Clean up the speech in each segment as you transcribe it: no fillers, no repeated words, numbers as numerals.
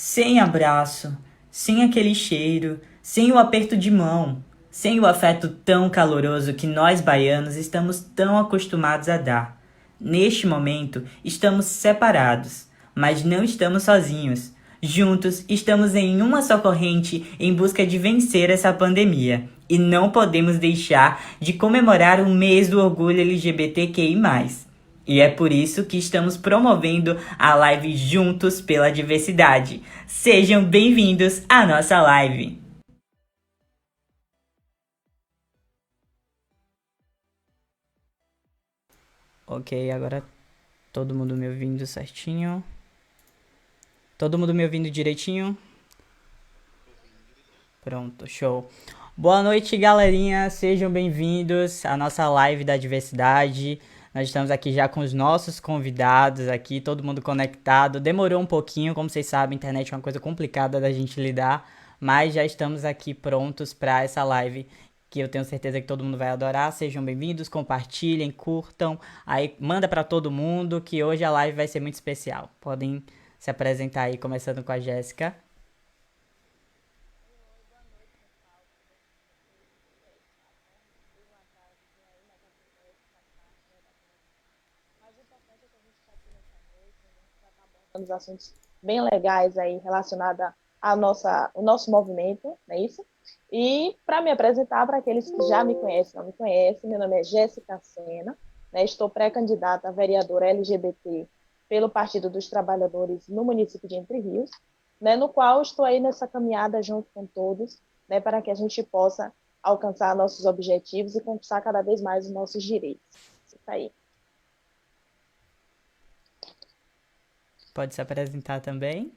Sem abraço, sem aquele cheiro, sem o aperto de mão, sem o afeto tão caloroso que nós baianos estamos tão acostumados a dar. Neste momento, estamos separados, mas não estamos sozinhos. Juntos, estamos em uma só corrente em busca de vencer essa pandemia. E não podemos deixar de comemorar o mês do orgulho LGBTQI+. E é por isso que estamos promovendo a live Juntos pela Diversidade. Sejam bem-vindos à nossa live. Ok, agora todo mundo me ouvindo certinho. Todo mundo me ouvindo direitinho? Pronto, show. Boa noite, galerinha. Sejam bem-vindos à nossa live da diversidade. Nós estamos aqui já com os nossos convidados aqui, todo mundo conectado. Demorou um pouquinho, como vocês sabem, a internet é uma coisa complicada da gente lidar, mas já estamos aqui prontos para essa live que eu tenho certeza que todo mundo vai adorar. Sejam bem-vindos, compartilhem, curtam, aí manda para todo mundo que hoje a live vai ser muito especial. Podem se apresentar aí, começando com a Jéssica. Os assuntos bem legais aí relacionados ao nosso movimento, não é isso? E para me apresentar, para aqueles que já me conhecem, não me conhecem, meu nome é Jéssica Sena, né? Estou pré-candidata a vereadora LGBT pelo Partido dos Trabalhadores no município de Entre Rios, né? No qual estou aí nessa caminhada junto com todos, né? Para que a gente possa alcançar nossos objetivos e conquistar cada vez mais os nossos direitos. Isso aí. Pode se apresentar também.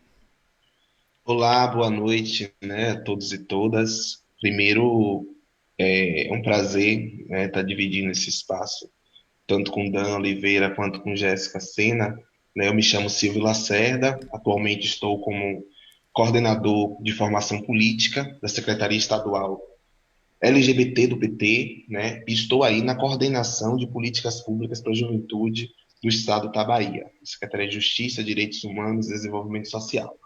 Olá, boa noite, né, a todos e todas. Primeiro, é um prazer, né, estar dividindo esse espaço, tanto com Dan Oliveira quanto com Jéssica Sena. Né, eu me chamo Silvio Lacerda, atualmente estou como coordenador de formação política da Secretaria Estadual LGBT do PT, né, e estou aí na coordenação de políticas públicas para a juventude do Estado da Bahia, Secretaria de Justiça, Direitos Humanos e Desenvolvimento Social,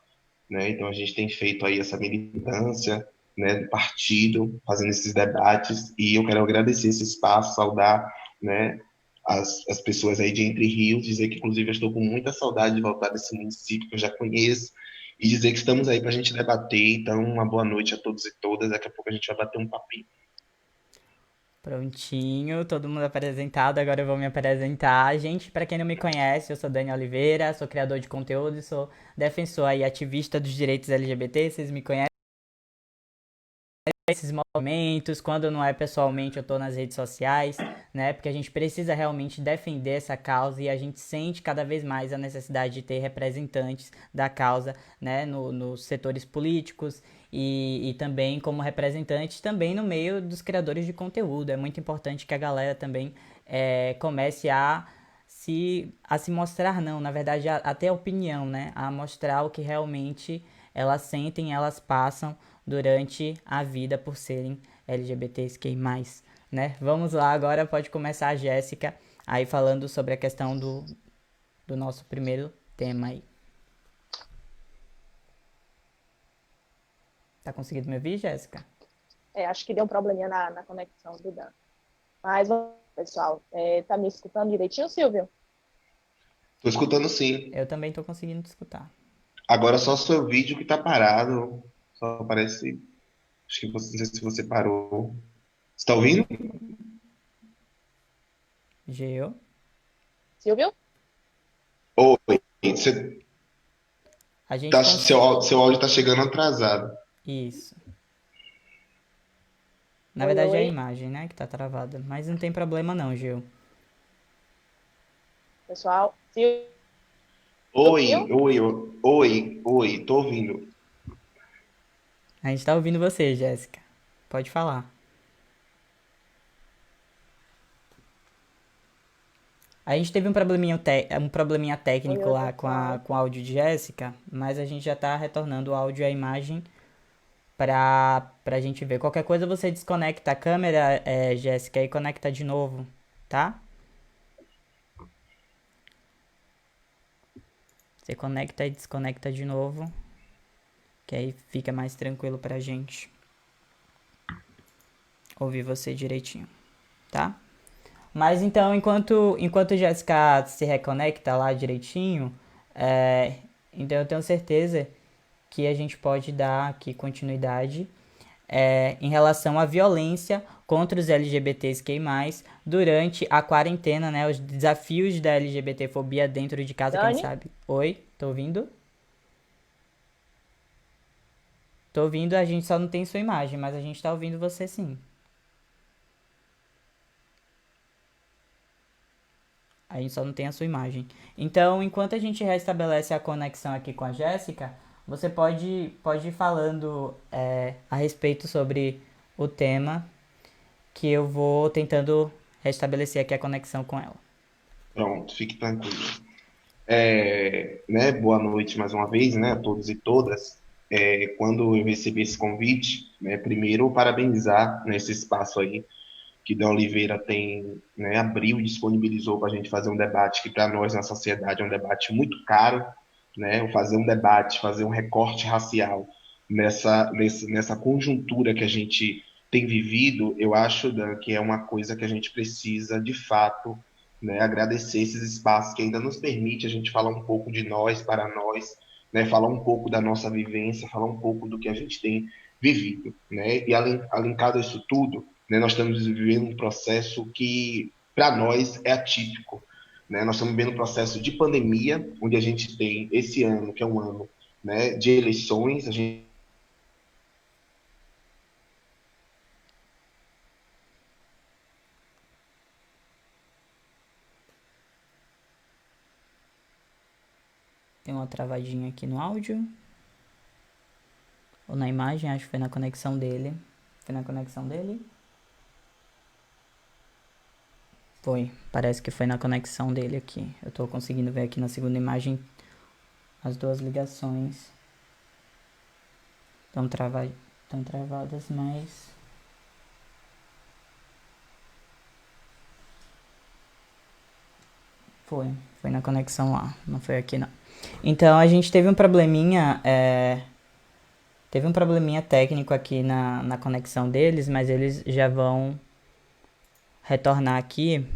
né? Então a gente tem feito aí essa militância, né, do partido, fazendo esses debates, e eu quero agradecer esse espaço, saudar, né, as pessoas aí de Entre Rios, dizer que inclusive eu estou com muita saudade de voltar desse município que eu já conheço, e dizer que estamos aí para a gente debater. Então, uma boa noite a todos e todas. Daqui a pouco a gente vai bater um papinho. Prontinho, todo mundo apresentado. Agora eu vou me apresentar. Gente, para quem não me conhece, eu sou Dani Oliveira, sou criador de conteúdo e sou defensor e ativista dos direitos LGBT. Vocês me conhecem esses movimentos, quando não é pessoalmente, eu tô nas redes sociais, né? Porque a gente precisa realmente defender essa causa e a gente sente cada vez mais a necessidade de ter representantes da causa, né? Nos setores políticos e também como representantes também no meio dos criadores de conteúdo. É muito importante que a galera também comece a se mostrar, não, na verdade, a ter opinião, né? A mostrar o que realmente elas sentem, elas passam durante a vida por serem LGBTQI+, né? Vamos lá, agora pode começar a Jéssica aí falando sobre a questão do nosso primeiro tema aí. Tá conseguindo me ouvir, Jéssica? Acho que deu um probleminha na conexão do Dan. Mas, pessoal, tá me escutando direitinho, Silvio? Estou escutando sim. Eu também tô conseguindo te escutar. Agora só o seu vídeo que está parado. Só aparece. Acho que você, não sei se você parou. Você está ouvindo? Geo, Silvio? Oi. Você a gente tá, consegue... seu áudio está chegando atrasado. Isso. Na Oi, verdade é a oi. imagem, né, que tá travada. Mas não tem problema não, Geo. Pessoal, Silvio? Oi, oi, oi, oi, tô ouvindo. A gente tá ouvindo você, Jéssica. Pode falar. A gente teve um probleminha Oi, técnico oi, lá pessoal. com o áudio de Jéssica, mas a gente já tá retornando o áudio e a imagem pra gente ver. Qualquer coisa você desconecta a câmera, Jéssica, e conecta de novo, tá? Você conecta e desconecta de novo. que aí fica mais tranquilo pra gente ouvir você direitinho, tá? Mas então, enquanto Jéssica se reconecta lá direitinho, então eu tenho certeza que a gente pode dar aqui continuidade em relação à violência contra os LGBTs durante a quarentena, né? Os desafios da LGBTfobia dentro de casa, quem Dani? sabe? Oi, tô ouvindo? Tô ouvindo, a gente só não tem sua imagem, mas a gente tá ouvindo você sim. A gente só não tem a sua imagem. Então, enquanto a gente restabelece a conexão aqui com a Jéssica, você pode ir falando a respeito sobre o tema que eu vou tentando restabelecer aqui a conexão com ela. Pronto, fique tranquilo. Né, boa noite mais uma vez, né, a todos e todas. Quando eu recebi esse convite, né, primeiro parabenizar nesse espaço aí que Dan Oliveira tem, né, abriu e disponibilizou para a gente fazer um debate que para nós na sociedade é um debate muito caro, né, fazer um debate, fazer um recorte racial nessa conjuntura que a gente tem vivido, eu acho, Dan, que é uma coisa que a gente precisa de fato, né, agradecer esses espaços que ainda nos permite a gente falar um pouco de nós para nós, né, falar um pouco da nossa vivência, falar um pouco do que a gente tem vivido, né, e alinkado a isso tudo, né, nós estamos vivendo um processo que para nós é atípico, né, nós estamos vivendo um processo de pandemia, onde a gente tem esse ano, que é um ano, né, de eleições, a gente Tem uma travadinha aqui no áudio. Ou na imagem, acho que foi na conexão dele. Foi na conexão dele? Foi. Parece que foi na conexão dele aqui. Eu tô conseguindo ver aqui na segunda imagem as duas ligações. Estão travadas, mas... Foi na conexão lá. Não foi aqui, não. Então, a gente teve um probleminha... Teve um probleminha técnico aqui na conexão deles, mas eles já vão retornar aqui.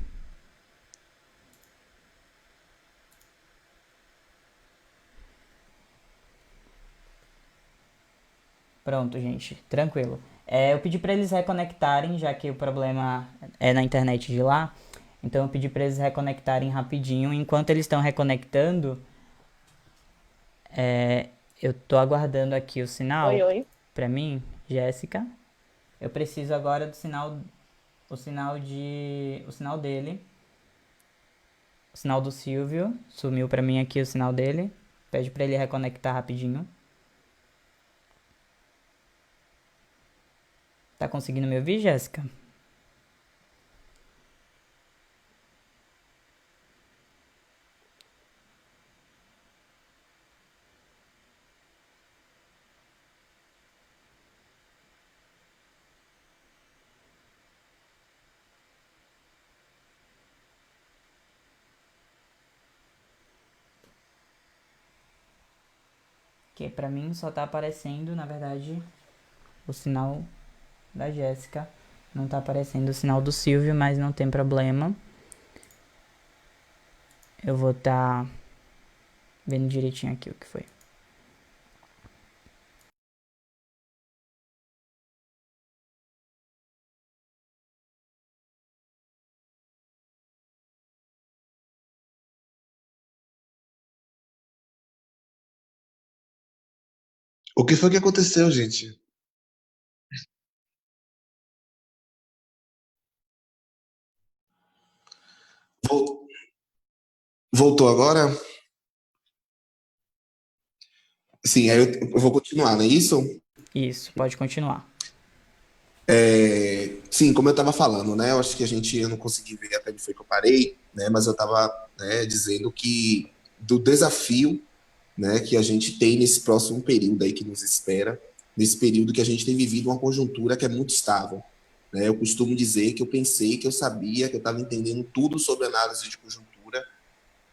Pronto, gente, tranquilo. Eu pedi pra eles reconectarem, já que o problema é na internet de lá. Então eu pedi pra eles reconectarem rapidinho. Enquanto eles estão reconectando, eu tô aguardando aqui o Oi, sinal oi. pra mim, Jéssica. Eu preciso agora do sinal, o sinal dele, o sinal do Silvio. Sumiu pra mim aqui o sinal dele. Pede pra ele reconectar rapidinho. Tá conseguindo me ouvir, Jéssica? Que pra mim só tá aparecendo, na verdade, o sinal da Jéssica. Não tá aparecendo o sinal do Silvio, mas não tem problema. Eu vou tá vendo direitinho aqui o que foi. O que foi que aconteceu, gente? Vol- Voltou agora? Sim, aí eu vou continuar, não é isso? Isso, pode continuar. Sim, como eu estava falando, né? Eu não consegui ver até onde foi que eu parei, né? Mas eu estava, né, dizendo que do desafio, né, que a gente tem nesse próximo período aí que nos espera, nesse período que a gente tem vivido uma conjuntura que é muito estável, né? Eu costumo dizer que eu pensei que eu sabia, que eu estava entendendo tudo sobre análise de conjuntura,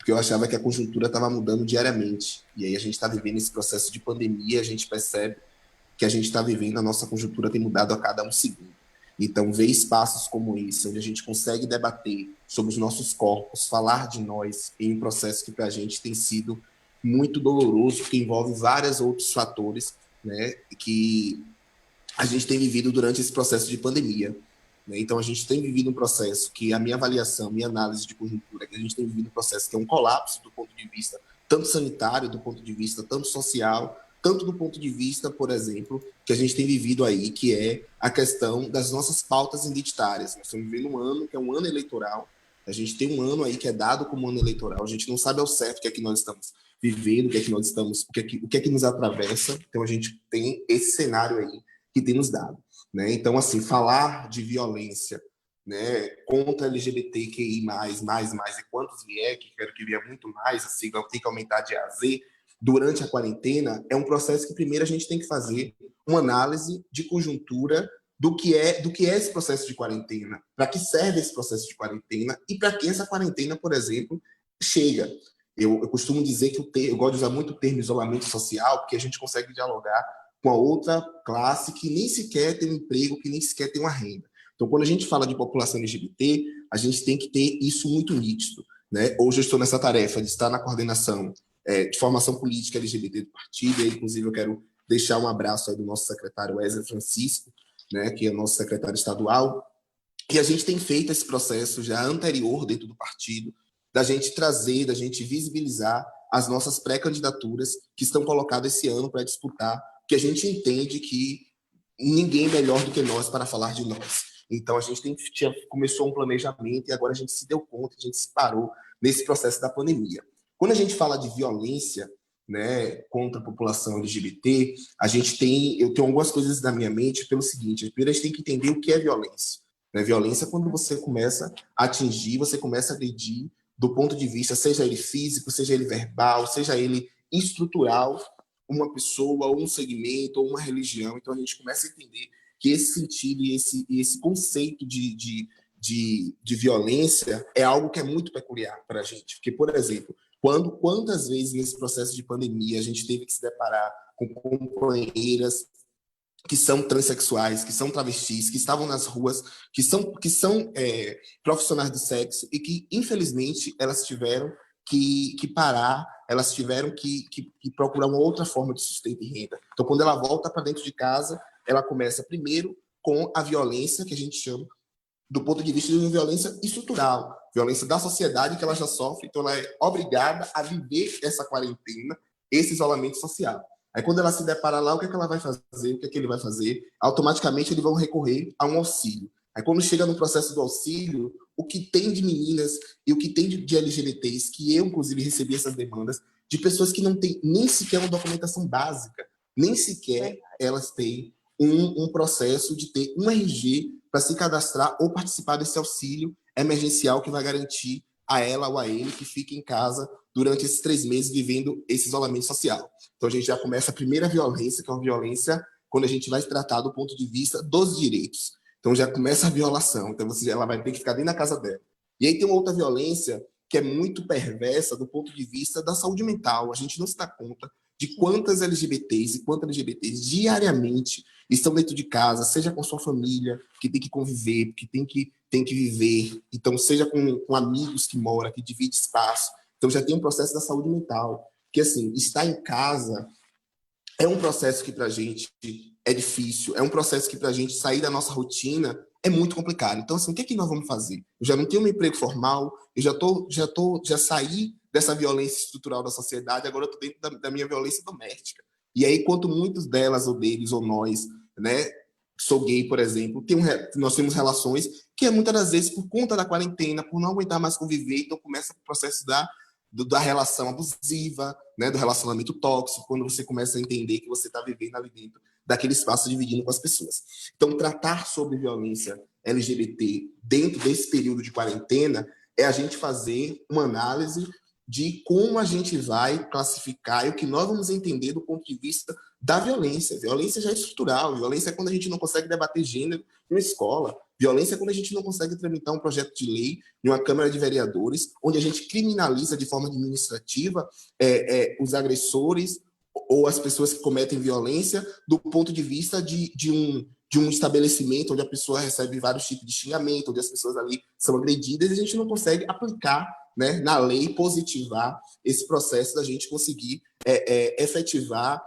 porque eu achava que a conjuntura estava mudando diariamente. E aí a gente está vivendo esse processo de pandemia, a gente percebe que a gente está vivendo, a nossa conjuntura tem mudado a cada um segundo. Então, ver espaços como esse, onde a gente consegue debater sobre os nossos corpos, falar de nós, em um processo que para a gente tem sido muito doloroso, que envolve vários outros fatores, né, que a gente tem vivido durante esse processo de pandemia. Né? Então, a gente tem vivido um processo que a minha avaliação, minha análise de conjuntura, que a gente tem vivido um processo que é um colapso do ponto de vista tanto sanitário, do ponto de vista tanto social, tanto do ponto de vista, por exemplo, que a gente tem vivido aí, que é a questão das nossas pautas identitárias. Nós estamos vivendo um ano que é um ano eleitoral, a gente tem um ano aí que é dado como ano eleitoral, a gente não sabe ao certo o que é que nós estamos vivendo, o que é que nós estamos, o que é que nos atravessa, então a gente tem esse cenário aí que tem nos dado. Né? Então, assim, falar de violência, né, contra LGBTQI+, e quantos vier, que quero que vier muito mais, a sigla tem que aumentar de A a Z, durante a quarentena, é um processo que primeiro a gente tem que fazer uma análise de conjuntura do que é esse processo de quarentena, para que serve esse processo de quarentena e para que essa quarentena, por exemplo, chega. Eu costumo dizer que eu gosto de usar muito o termo isolamento social, porque a gente consegue dialogar com a outra classe que nem sequer tem um emprego, que nem sequer tem uma renda. Então, quando a gente fala de população LGBT, a gente tem que ter isso muito nítido. Né? Hoje eu estou nessa tarefa de estar na coordenação de formação política LGBT do partido, e inclusive eu quero deixar um abraço aí do nosso secretário Wesley Francisco, né, que é o nosso secretário estadual, e a gente tem feito esse processo já anterior dentro do partido, da gente trazer, da gente visibilizar as nossas pré-candidaturas que estão colocadas esse ano para disputar, que a gente entende que ninguém é melhor do que nós para falar de nós. Então a gente começou um planejamento e agora a gente se deu conta, a gente se parou nesse processo da pandemia. Quando a gente fala de violência, né, contra a população LGBT, eu tenho algumas coisas na minha mente pelo seguinte: primeiro a gente tem que entender o que é violência. Né? Violência é quando você começa a atingir, você começa a agredir do ponto de vista, seja ele físico, seja ele verbal, seja ele estrutural, uma pessoa, ou um segmento, ou uma religião. Então a gente começa a entender que esse sentido e esse conceito de violência é algo que é muito peculiar para a gente. Porque, por exemplo, quantas vezes nesse processo de pandemia a gente teve que se deparar com companheiras que são transexuais, que são travestis, que estavam nas ruas, que são profissionais do sexo e que, infelizmente, elas tiveram que parar, elas tiveram que procurar uma outra forma de sustento e renda. Então, quando ela volta para dentro de casa, ela começa primeiro com a violência, que a gente chama, do ponto de vista de uma violência estrutural, violência da sociedade que ela já sofre, então ela é obrigada a viver essa quarentena, esse isolamento social. Aí quando ela se depara lá, o que é que ela vai fazer, o que é que ele vai fazer? Automaticamente eles vão recorrer a um auxílio. Aí quando chega no processo do auxílio, o que tem de meninas e o que tem de LGBTs, que eu inclusive recebi essas demandas, de pessoas que não têm nem sequer uma documentação básica, nem sequer elas têm um processo de ter um RG para se cadastrar ou participar desse auxílio emergencial que vai garantir a ela ou a ele que fique em casa durante esses 3 meses vivendo esse isolamento social. Então a gente já começa a primeira violência, que é uma violência quando a gente vai tratar do ponto de vista dos direitos. Então já começa a violação, então ela vai ter que ficar dentro da casa dela. E aí tem uma outra violência que é muito perversa do ponto de vista da saúde mental. A gente não se dá conta de quantas LGBTs e quantas LGBTs diariamente estão dentro de casa, seja com sua família, que tem que conviver, que tem que viver, então seja com amigos que moram, que divide espaço. Então já tem um processo da saúde mental, que assim, estar em casa é um processo que para a gente é difícil, é um processo que para a gente sair da nossa rotina é muito complicado. Então assim, o que é que nós vamos fazer? Eu já não tenho um emprego formal, eu já saí dessa violência estrutural da sociedade, agora eu estou dentro da minha violência doméstica. E aí, quanto muitos delas, ou deles, ou nós, né, sou gay, por exemplo, nós temos relações que muitas das vezes, por conta da quarentena, por não aguentar mais conviver, então começa o processo da relação abusiva, né, do relacionamento tóxico, quando você começa a entender que você está vivendo ali dentro daquele espaço dividindo com as pessoas. Então, tratar sobre violência LGBT dentro desse período de quarentena é a gente fazer uma análise de como a gente vai classificar e o que nós vamos entender do ponto de vista da violência. Violência já é estrutural, violência é quando a gente não consegue debater gênero na escola. Violência é quando a gente não consegue tramitar um projeto de lei em uma Câmara de Vereadores, onde a gente criminaliza de forma administrativa os agressores ou as pessoas que cometem violência do ponto de vista de um estabelecimento onde a pessoa recebe vários tipos de xingamento, onde as pessoas ali são agredidas, e a gente não consegue aplicar, né, na lei, positivar esse processo da gente conseguir efetivar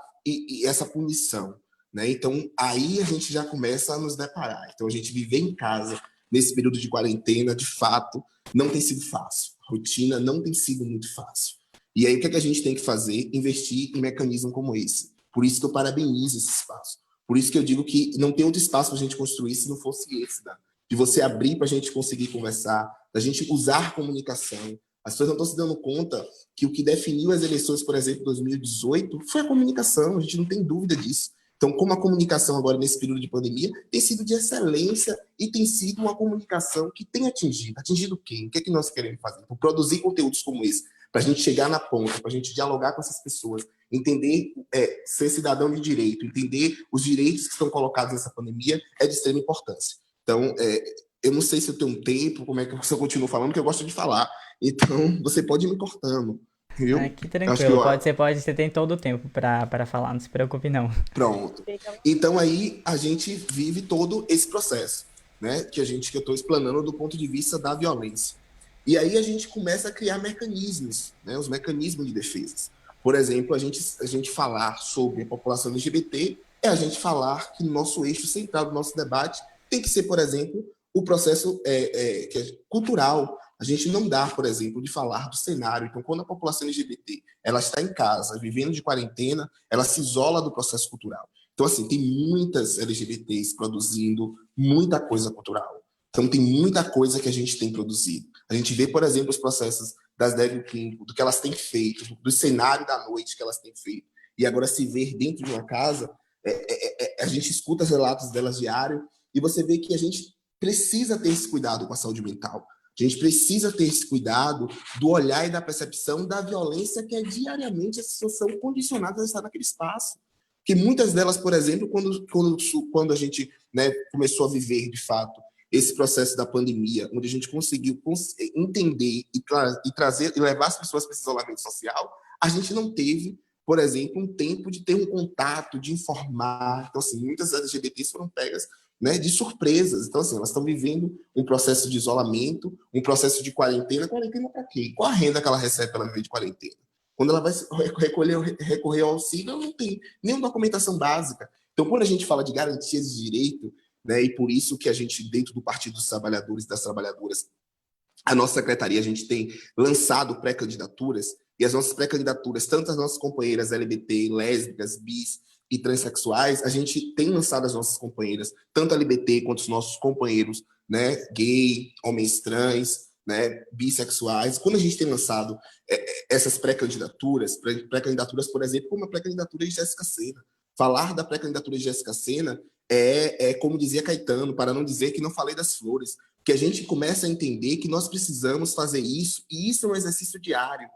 essa punição. Né? Então, aí a gente já começa a nos deparar. Então, a gente viver em casa, nesse período de quarentena, de fato, não tem sido fácil. A rotina não tem sido muito fácil. E aí, o que é que a gente tem que fazer? Investir em mecanismos como esse. Por isso que eu parabenizo esse espaço. Por isso que eu digo que não tem outro espaço para a gente construir se não fosse esse, né? De você abrir para a gente conseguir conversar, da gente usar comunicação. As pessoas não estão se dando conta que o que definiu as eleições, por exemplo, em 2018, foi a comunicação. A gente não tem dúvida disso. Então, como a comunicação agora, nesse período de pandemia, tem sido de excelência e tem sido uma comunicação que tem atingido. Atingido quem? O que é que nós queremos fazer? Então, produzir conteúdos como esse, para a gente chegar na ponta, para a gente dialogar com essas pessoas, entender, ser cidadão de direito, entender os direitos que estão colocados nessa pandemia, é de extrema importância. Então, eu não sei se eu tenho um tempo, como é que eu continuo falando, porque eu gosto de falar. Então, você pode ir me cortando. Viu? Que tranquilo, você tem todo o tempo para falar, não se preocupe não. Pronto. Então aí a gente vive todo esse processo, né, que eu estou explanando do ponto de vista da violência. E aí a gente começa a criar mecanismos, né, os mecanismos de defesa. Por exemplo, a gente falar sobre a população LGBT é a gente falar que no nosso eixo central do nosso debate tem que ser, por exemplo, o processo que é cultural. A gente não dá, por exemplo, de falar do cenário. Então, quando a população LGBT ela está em casa, vivendo de quarentena, ela se isola do processo cultural. Então, assim, tem muitas LGBTs produzindo muita coisa cultural. Então, tem muita coisa que a gente tem produzido. A gente vê, por exemplo, os processos das drag queens, do que elas têm feito, do cenário da noite que elas têm feito. E agora se ver dentro de uma casa, a gente escuta os relatos delas diário e você vê que a gente precisa ter esse cuidado com a saúde mental. A gente precisa ter esse cuidado do olhar e da percepção da violência que é diariamente a situação condicionada a estar naquele espaço. Porque muitas delas, por exemplo, quando a gente, né, começou a viver, de fato, esse processo da pandemia, onde a gente conseguiu entender e trazer e levar as pessoas para esse isolamento social, a gente não teve, por exemplo, um tempo de ter um contato, de informar. Então, assim, muitas LGBTs foram pegas, né, de surpresas. Então, assim, elas estão vivendo um processo de isolamento, um processo de quarentena. Quarentena para quê? Qual a renda que ela recebe pela viver de quarentena? Quando ela vai recorrer ao auxílio, ela não tem nenhuma documentação básica. Então, quando a gente fala de garantias de direito, né, e por isso que a gente, dentro do Partido dos Trabalhadores e das Trabalhadoras, a nossa secretaria, a gente tem lançado pré-candidaturas, e as nossas pré-candidaturas, tanto as nossas companheiras LGBT, lésbicas, bis e transexuais, a gente tem lançado as nossas companheiras, tanto LGBT quanto os nossos companheiros, né, gay, homens trans, né, bissexuais. Quando a gente tem lançado essas pré-candidaturas, por exemplo, como a pré-candidatura de Jéssica Sena. Falar da pré-candidatura de Jéssica Sena como dizia Caetano, para não dizer que não falei das flores, que a gente começa a entender que nós precisamos fazer isso, e isso é um exercício diário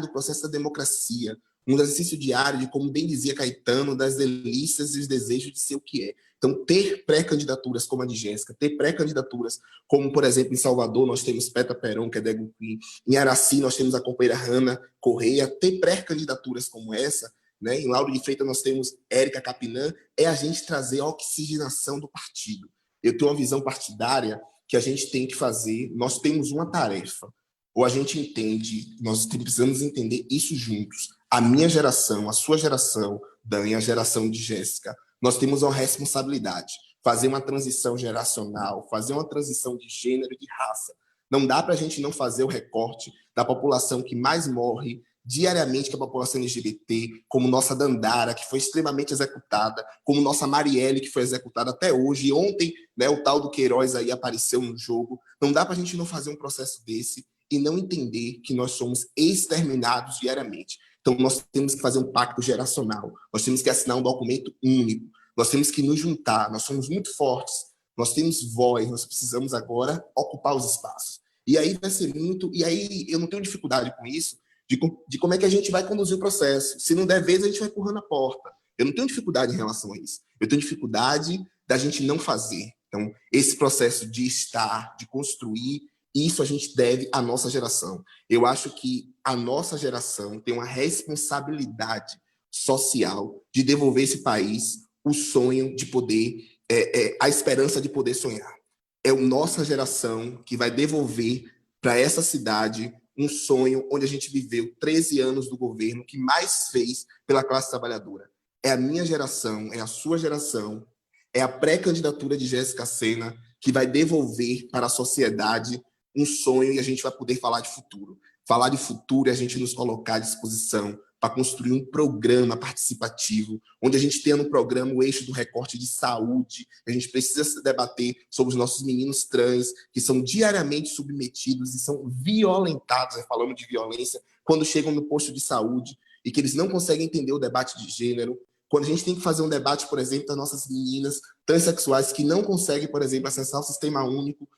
do processo da democracia, um exercício diário de, como bem dizia Caetano, das delícias e os desejos de ser o que é. Então, ter pré-candidaturas como a de Jéssica, ter pré-candidaturas como, por exemplo, em Salvador, nós temos Petra Peron, que é drag queen, em Araci, nós temos a companheira Hanna Correia, ter pré-candidaturas como essa, né? Em Lauro de Freitas, nós temos Érica Capinã, é a gente trazer a oxigenação do partido. Eu tenho uma visão partidária que a gente tem que fazer, nós temos uma tarefa, ou a gente entende, nós precisamos entender isso juntos. A minha geração, a sua geração, Dan, a geração de Jéssica, nós temos uma responsabilidade, fazer uma transição geracional, fazer uma transição de gênero e de raça. Não dá para a gente não fazer o recorte da população que mais morre diariamente, que é a população LGBT, como nossa Dandara, que foi extremamente executada, como nossa Marielle, que foi executada até hoje, e ontem, né, o tal do Queiroz aí apareceu no jogo. Não dá para a gente não fazer um processo desse e não entender que nós somos exterminados diariamente. Então, nós temos que fazer um pacto geracional, nós temos que assinar um documento único, nós temos que nos juntar, nós somos muito fortes, nós temos voz, nós precisamos agora ocupar os espaços. E aí vai ser muito... E aí eu não tenho dificuldade com isso, de como é que a gente vai conduzir o processo. Se não der vez, a gente vai empurrando a porta. Eu não tenho dificuldade em relação a isso. Eu tenho dificuldade da gente não fazer. Então, esse processo de estar, de construir, isso a gente deve à nossa geração. Eu acho que a nossa geração tem uma responsabilidade social de devolver esse país o sonho de poder, a esperança de poder sonhar. É a nossa geração que vai devolver para essa cidade um sonho onde a gente viveu 13 anos do governo que mais fez pela classe trabalhadora. É a minha geração, é a sua geração, é a pré-candidatura de Jéssica Sena que vai devolver para a sociedade um sonho e a gente vai poder falar de futuro. Falar de futuro é a gente nos colocar à disposição para construir um programa participativo, onde a gente tenha no programa o eixo do recorte de saúde. A gente precisa debater sobre os nossos meninos trans, que são diariamente submetidos e são violentados, falando de violência, quando chegam no posto de saúde e que eles não conseguem entender o debate de gênero. Quando a gente tem que fazer um debate, por exemplo, das nossas meninas transexuais que não conseguem, por exemplo, acessar o sistema único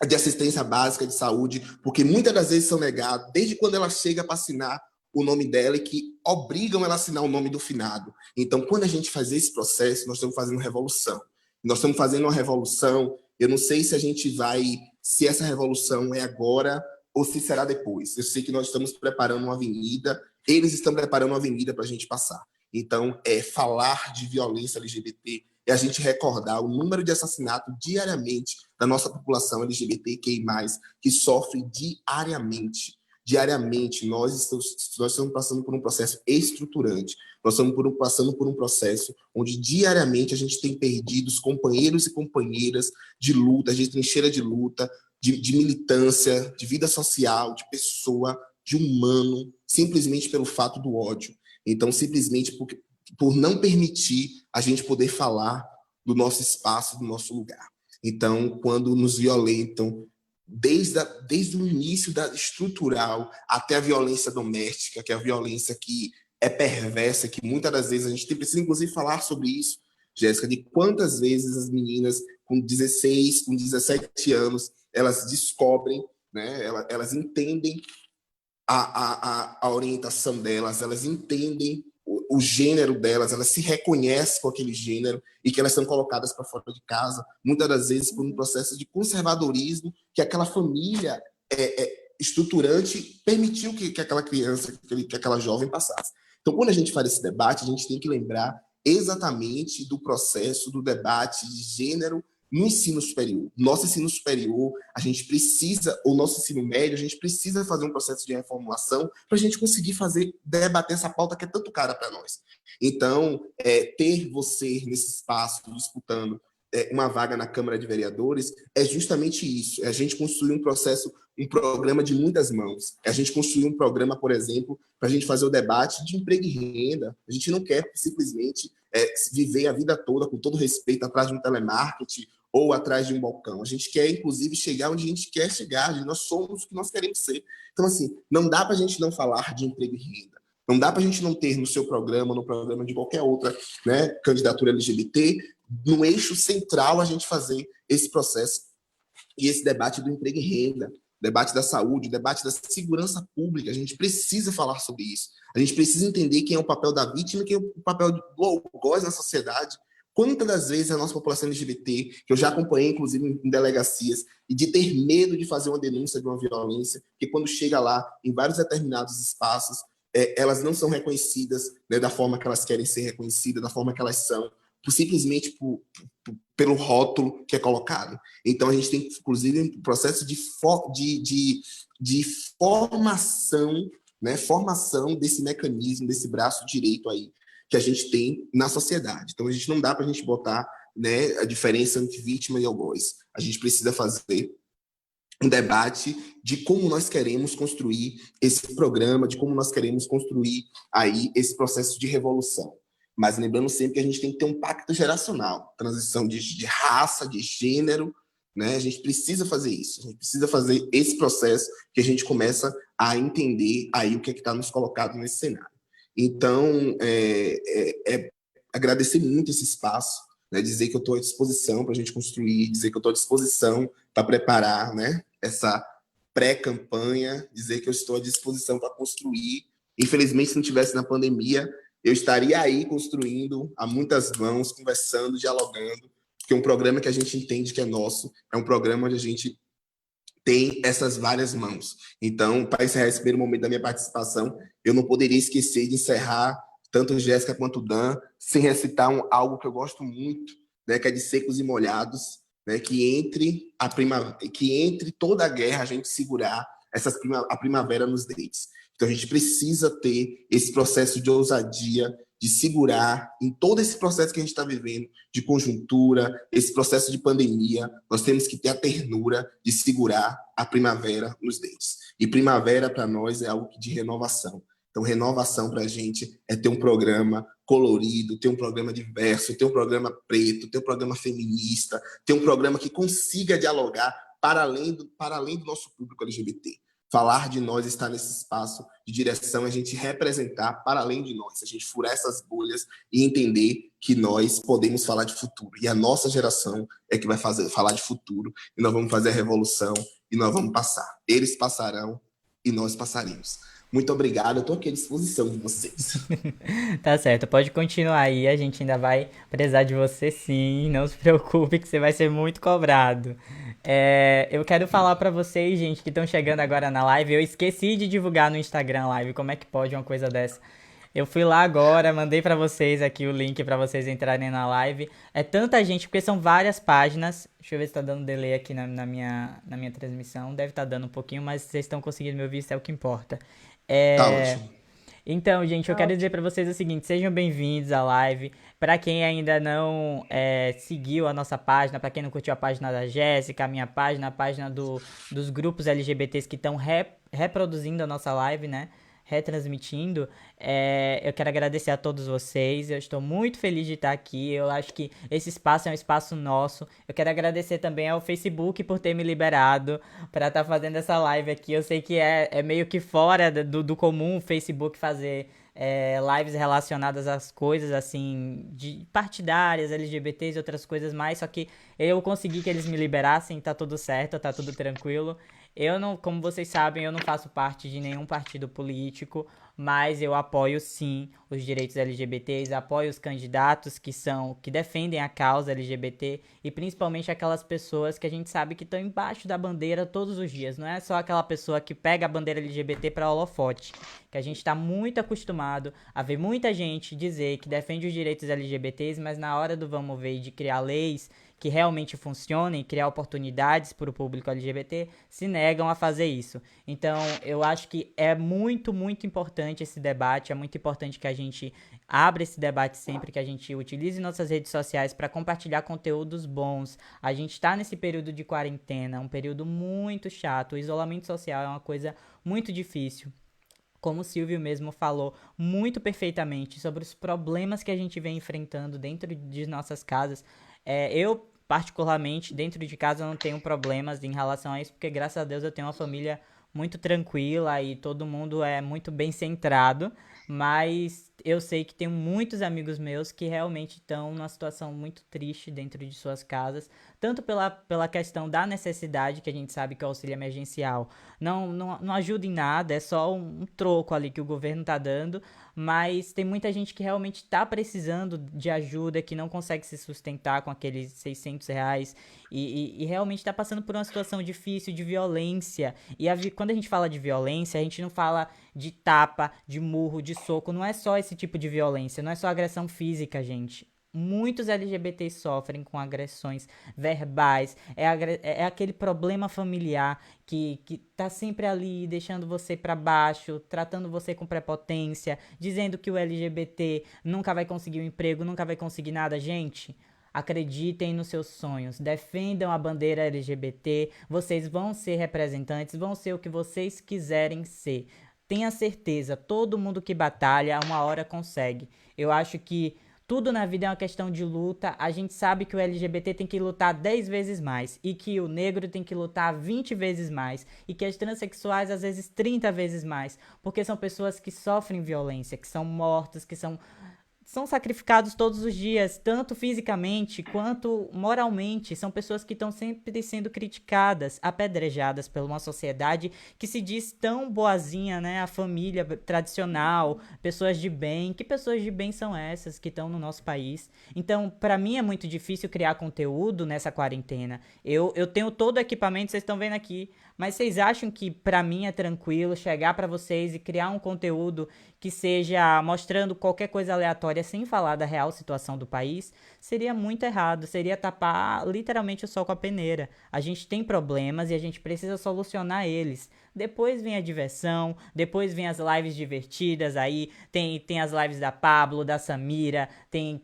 de assistência básica de saúde, porque muitas das vezes são negadas, desde quando ela chega para assinar o nome dela e que obrigam ela a assinar o nome do finado. Então, quando a gente faz esse processo, nós estamos fazendo revolução. Nós estamos fazendo uma revolução, eu não sei se a gente vai, se essa revolução é agora ou se será depois. Eu sei que nós estamos preparando uma avenida, eles estão preparando uma avenida para a gente passar. Então, falar de violência LGBT é a gente recordar o número de assassinatos diariamente da nossa população LGBTQI+, que sofre diariamente. Diariamente, nós estamos passando por um processo estruturante, nós estamos passando por um processo onde diariamente a gente tem perdido os companheiros e companheiras de luta, de trincheira de luta, de militância, de vida social, de pessoa, de humano, simplesmente pelo fato do ódio. Então, simplesmente por não permitir a gente poder falar do nosso espaço, do nosso lugar. Então, quando nos violentam, desde o início da estrutural até a violência doméstica, que é a violência que é perversa, que muitas das vezes a gente precisa, inclusive, falar sobre isso, Jéssica, de quantas vezes as meninas com 16, com 17 anos, elas descobrem, né, elas entendem a orientação delas, elas entendem o gênero delas, elas se reconhecem com aquele gênero e que elas são colocadas para fora de casa, muitas das vezes por um processo de conservadorismo que aquela família estruturante permitiu que aquela criança, que aquela jovem passasse. Então, quando a gente faz esse debate, a gente tem que lembrar exatamente do processo do debate de gênero no ensino superior. Nosso ensino superior, a gente precisa, o nosso ensino médio, a gente precisa fazer um processo de reformulação para a gente conseguir debater essa pauta que é tanto cara para nós. Então, ter você nesse espaço disputando uma vaga na Câmara de Vereadores é justamente isso, é a gente construir um processo, um programa de muitas mãos. É a gente construir um programa, por exemplo, para a gente fazer o debate de emprego e renda. A gente não quer simplesmente viver a vida toda, com todo respeito, atrás de um telemarketing ou atrás de um balcão. A gente quer, inclusive, chegar onde a gente quer chegar, nós somos o que nós queremos ser. Então, assim, não dá para a gente não falar de emprego e renda. Não dá para a gente não ter no seu programa, no programa de qualquer outra, né, candidatura LGBT, no eixo central a gente fazer esse processo e esse debate do emprego e renda, debate da saúde, debate da segurança pública. A gente precisa falar sobre isso. A gente precisa entender quem é o papel da vítima e quem é o papel do algoz na sociedade. Quantas das vezes a nossa população LGBT, que eu já acompanhei, inclusive, em delegacias, e de ter medo de fazer uma denúncia de uma violência, que quando chega lá, em vários determinados espaços, elas não são reconhecidas, né, da forma que elas querem ser reconhecidas, da forma que elas são, simplesmente pelo rótulo que é colocado. Então, a gente tem, inclusive, um processo de formação, né, formação desse mecanismo, desse braço direito aí, que a gente tem na sociedade. Então, a gente não dá para a gente botar, né, a diferença entre vítima e algoz. A gente precisa fazer um debate de como nós queremos construir esse programa, de como nós queremos construir aí esse processo de revolução. Mas lembrando sempre que a gente tem que ter um pacto geracional, transição de raça, de gênero, né? A gente precisa fazer isso, a gente precisa fazer esse processo que a gente começa a entender aí o que está nos colocado nesse cenário. Então, agradecer muito esse espaço, né? Dizer que eu estou à disposição para a gente construir, dizer que eu estou à disposição para preparar, né, essa pré-campanha, dizer que eu estou à disposição para construir. Infelizmente, se não tivesse na pandemia, eu estaria aí construindo a muitas mãos, conversando, dialogando, porque um programa que a gente entende que é nosso, é um programa onde a gente tem essas várias mãos. Então, para encerrar esse primeiro momento da minha participação, eu não poderia esquecer de encerrar, tanto Jéssica quanto Dan, sem recitar algo que eu gosto muito, né, que é de Secos e Molhados, né, que entre toda a guerra a gente segurar a primavera nos dentes. Então, a gente precisa ter esse processo de ousadia, de segurar em todo esse processo que a gente está vivendo, de conjuntura, esse processo de pandemia, nós temos que ter a ternura de segurar a primavera nos dentes. E primavera, para nós, é algo de renovação. Então, renovação para a gente é ter um programa colorido, ter um programa diverso, ter um programa preto, ter um programa feminista, ter um programa que consiga dialogar para além do nosso público LGBT. Falar de nós, estar nesse espaço de direção, a gente representar para além de nós, a gente furar essas bolhas e entender que nós podemos falar de futuro. E a nossa geração é que vai falar de futuro, e nós vamos fazer a revolução, e nós vamos passar. Eles passarão e nós passaremos. Muito obrigado, eu estou aqui à disposição de vocês. Tá certo, pode continuar aí, a gente ainda vai precisar de você sim, não se preocupe que você vai ser muito cobrado. Eu quero falar pra vocês, gente, que estão chegando agora na live, eu esqueci de divulgar no Instagram live, como é que pode uma coisa dessa? Eu fui lá agora, mandei pra vocês aqui o link pra vocês entrarem na live. É tanta gente, porque são várias páginas. Deixa eu ver se tá dando delay aqui na minha transmissão. Deve estar dando um pouquinho, mas vocês estão conseguindo me ouvir, isso é o que importa. Tá É... ótimo. Então, gente, eu quero dizer pra vocês o seguinte, sejam bem-vindos à live. Pra quem ainda não seguiu a nossa página, pra quem não curtiu a página da Jéssica, a minha página, a página dos grupos LGBTs que estão reproduzindo a nossa live, né? Retransmitindo, eu quero agradecer a todos vocês, eu estou muito feliz de estar aqui, eu acho que esse espaço é um espaço nosso, eu quero agradecer também ao Facebook por ter me liberado para estar fazendo essa live aqui, eu sei que é meio que fora do comum o Facebook fazer lives relacionadas às coisas assim, de partidárias, LGBTs e outras coisas mais, só que eu consegui que eles me liberassem, tá tudo certo, tá tudo tranquilo. Eu não, como vocês sabem, eu não faço parte de nenhum partido político, mas eu apoio sim os direitos LGBTs, apoio os candidatos que defendem a causa LGBT e principalmente aquelas pessoas que a gente sabe que estão embaixo da bandeira todos os dias. Não é só aquela pessoa que pega a bandeira LGBT para holofote, que a gente está muito acostumado a ver muita gente dizer que defende os direitos LGBTs, mas na hora do vamos ver e de criar leis que realmente funcionem, criar oportunidades para o público LGBT, se negam a fazer isso. Então, eu acho que é muito, muito importante esse debate, é muito importante que a gente abra esse debate sempre, que a gente utilize nossas redes sociais para compartilhar conteúdos bons. A gente está nesse período de quarentena, um período muito chato, o isolamento social é uma coisa muito difícil. Como o Silvio mesmo falou muito perfeitamente sobre os problemas que a gente vem enfrentando dentro de nossas casas. Eu, particularmente, dentro de casa não tenho problemas em relação a isso, porque graças a Deus eu tenho uma família muito tranquila e todo mundo é muito bem centrado, mas eu sei que tem muitos amigos meus que realmente estão numa situação muito triste dentro de suas casas, tanto pela questão da necessidade, que a gente sabe que o auxílio emergencial não ajuda em nada, é só um troco ali que o governo está dando, mas tem muita gente que realmente está precisando de ajuda, que não consegue se sustentar com aqueles R$ 600 e realmente está passando por uma situação difícil de violência. E quando a gente fala de violência, a gente não fala de tapa, de murro, de soco, não é só esse tipo de violência, não é só agressão física, gente. Muitos LGBTs sofrem com agressões verbais, é aquele problema familiar que tá sempre ali deixando você pra baixo, tratando você com prepotência, dizendo que o LGBT nunca vai conseguir um emprego, nunca vai conseguir nada. Gente, acreditem nos seus sonhos, defendam a bandeira LGBT, vocês vão ser representantes, vão ser o que vocês quiserem ser. Tenha certeza, todo mundo que batalha, uma hora consegue. Eu acho que tudo na vida é uma questão de luta. A gente sabe que o LGBT tem que lutar 10 vezes mais e que o negro tem que lutar 20 vezes mais e que as transexuais às vezes 30 vezes mais, porque são pessoas que sofrem violência, que são mortas, que são são sacrificados todos os dias, tanto fisicamente quanto moralmente. São pessoas que estão sempre sendo criticadas, apedrejadas por uma sociedade que se diz tão boazinha, né? A família tradicional, pessoas de bem. Que pessoas de bem são essas que estão no nosso país? Então, para mim é muito difícil criar conteúdo nessa quarentena. Eu tenho todo o equipamento, vocês estão vendo aqui, mas vocês acham que para mim é tranquilo chegar para vocês e criar um conteúdo que seja mostrando qualquer coisa aleatória sem falar da real situação do país? Seria muito errado, seria tapar literalmente o sol com a peneira. A gente tem problemas e a gente precisa solucionar eles. Depois vem a diversão, depois vem as lives divertidas aí, tem as lives da Pablo, da Samira, tem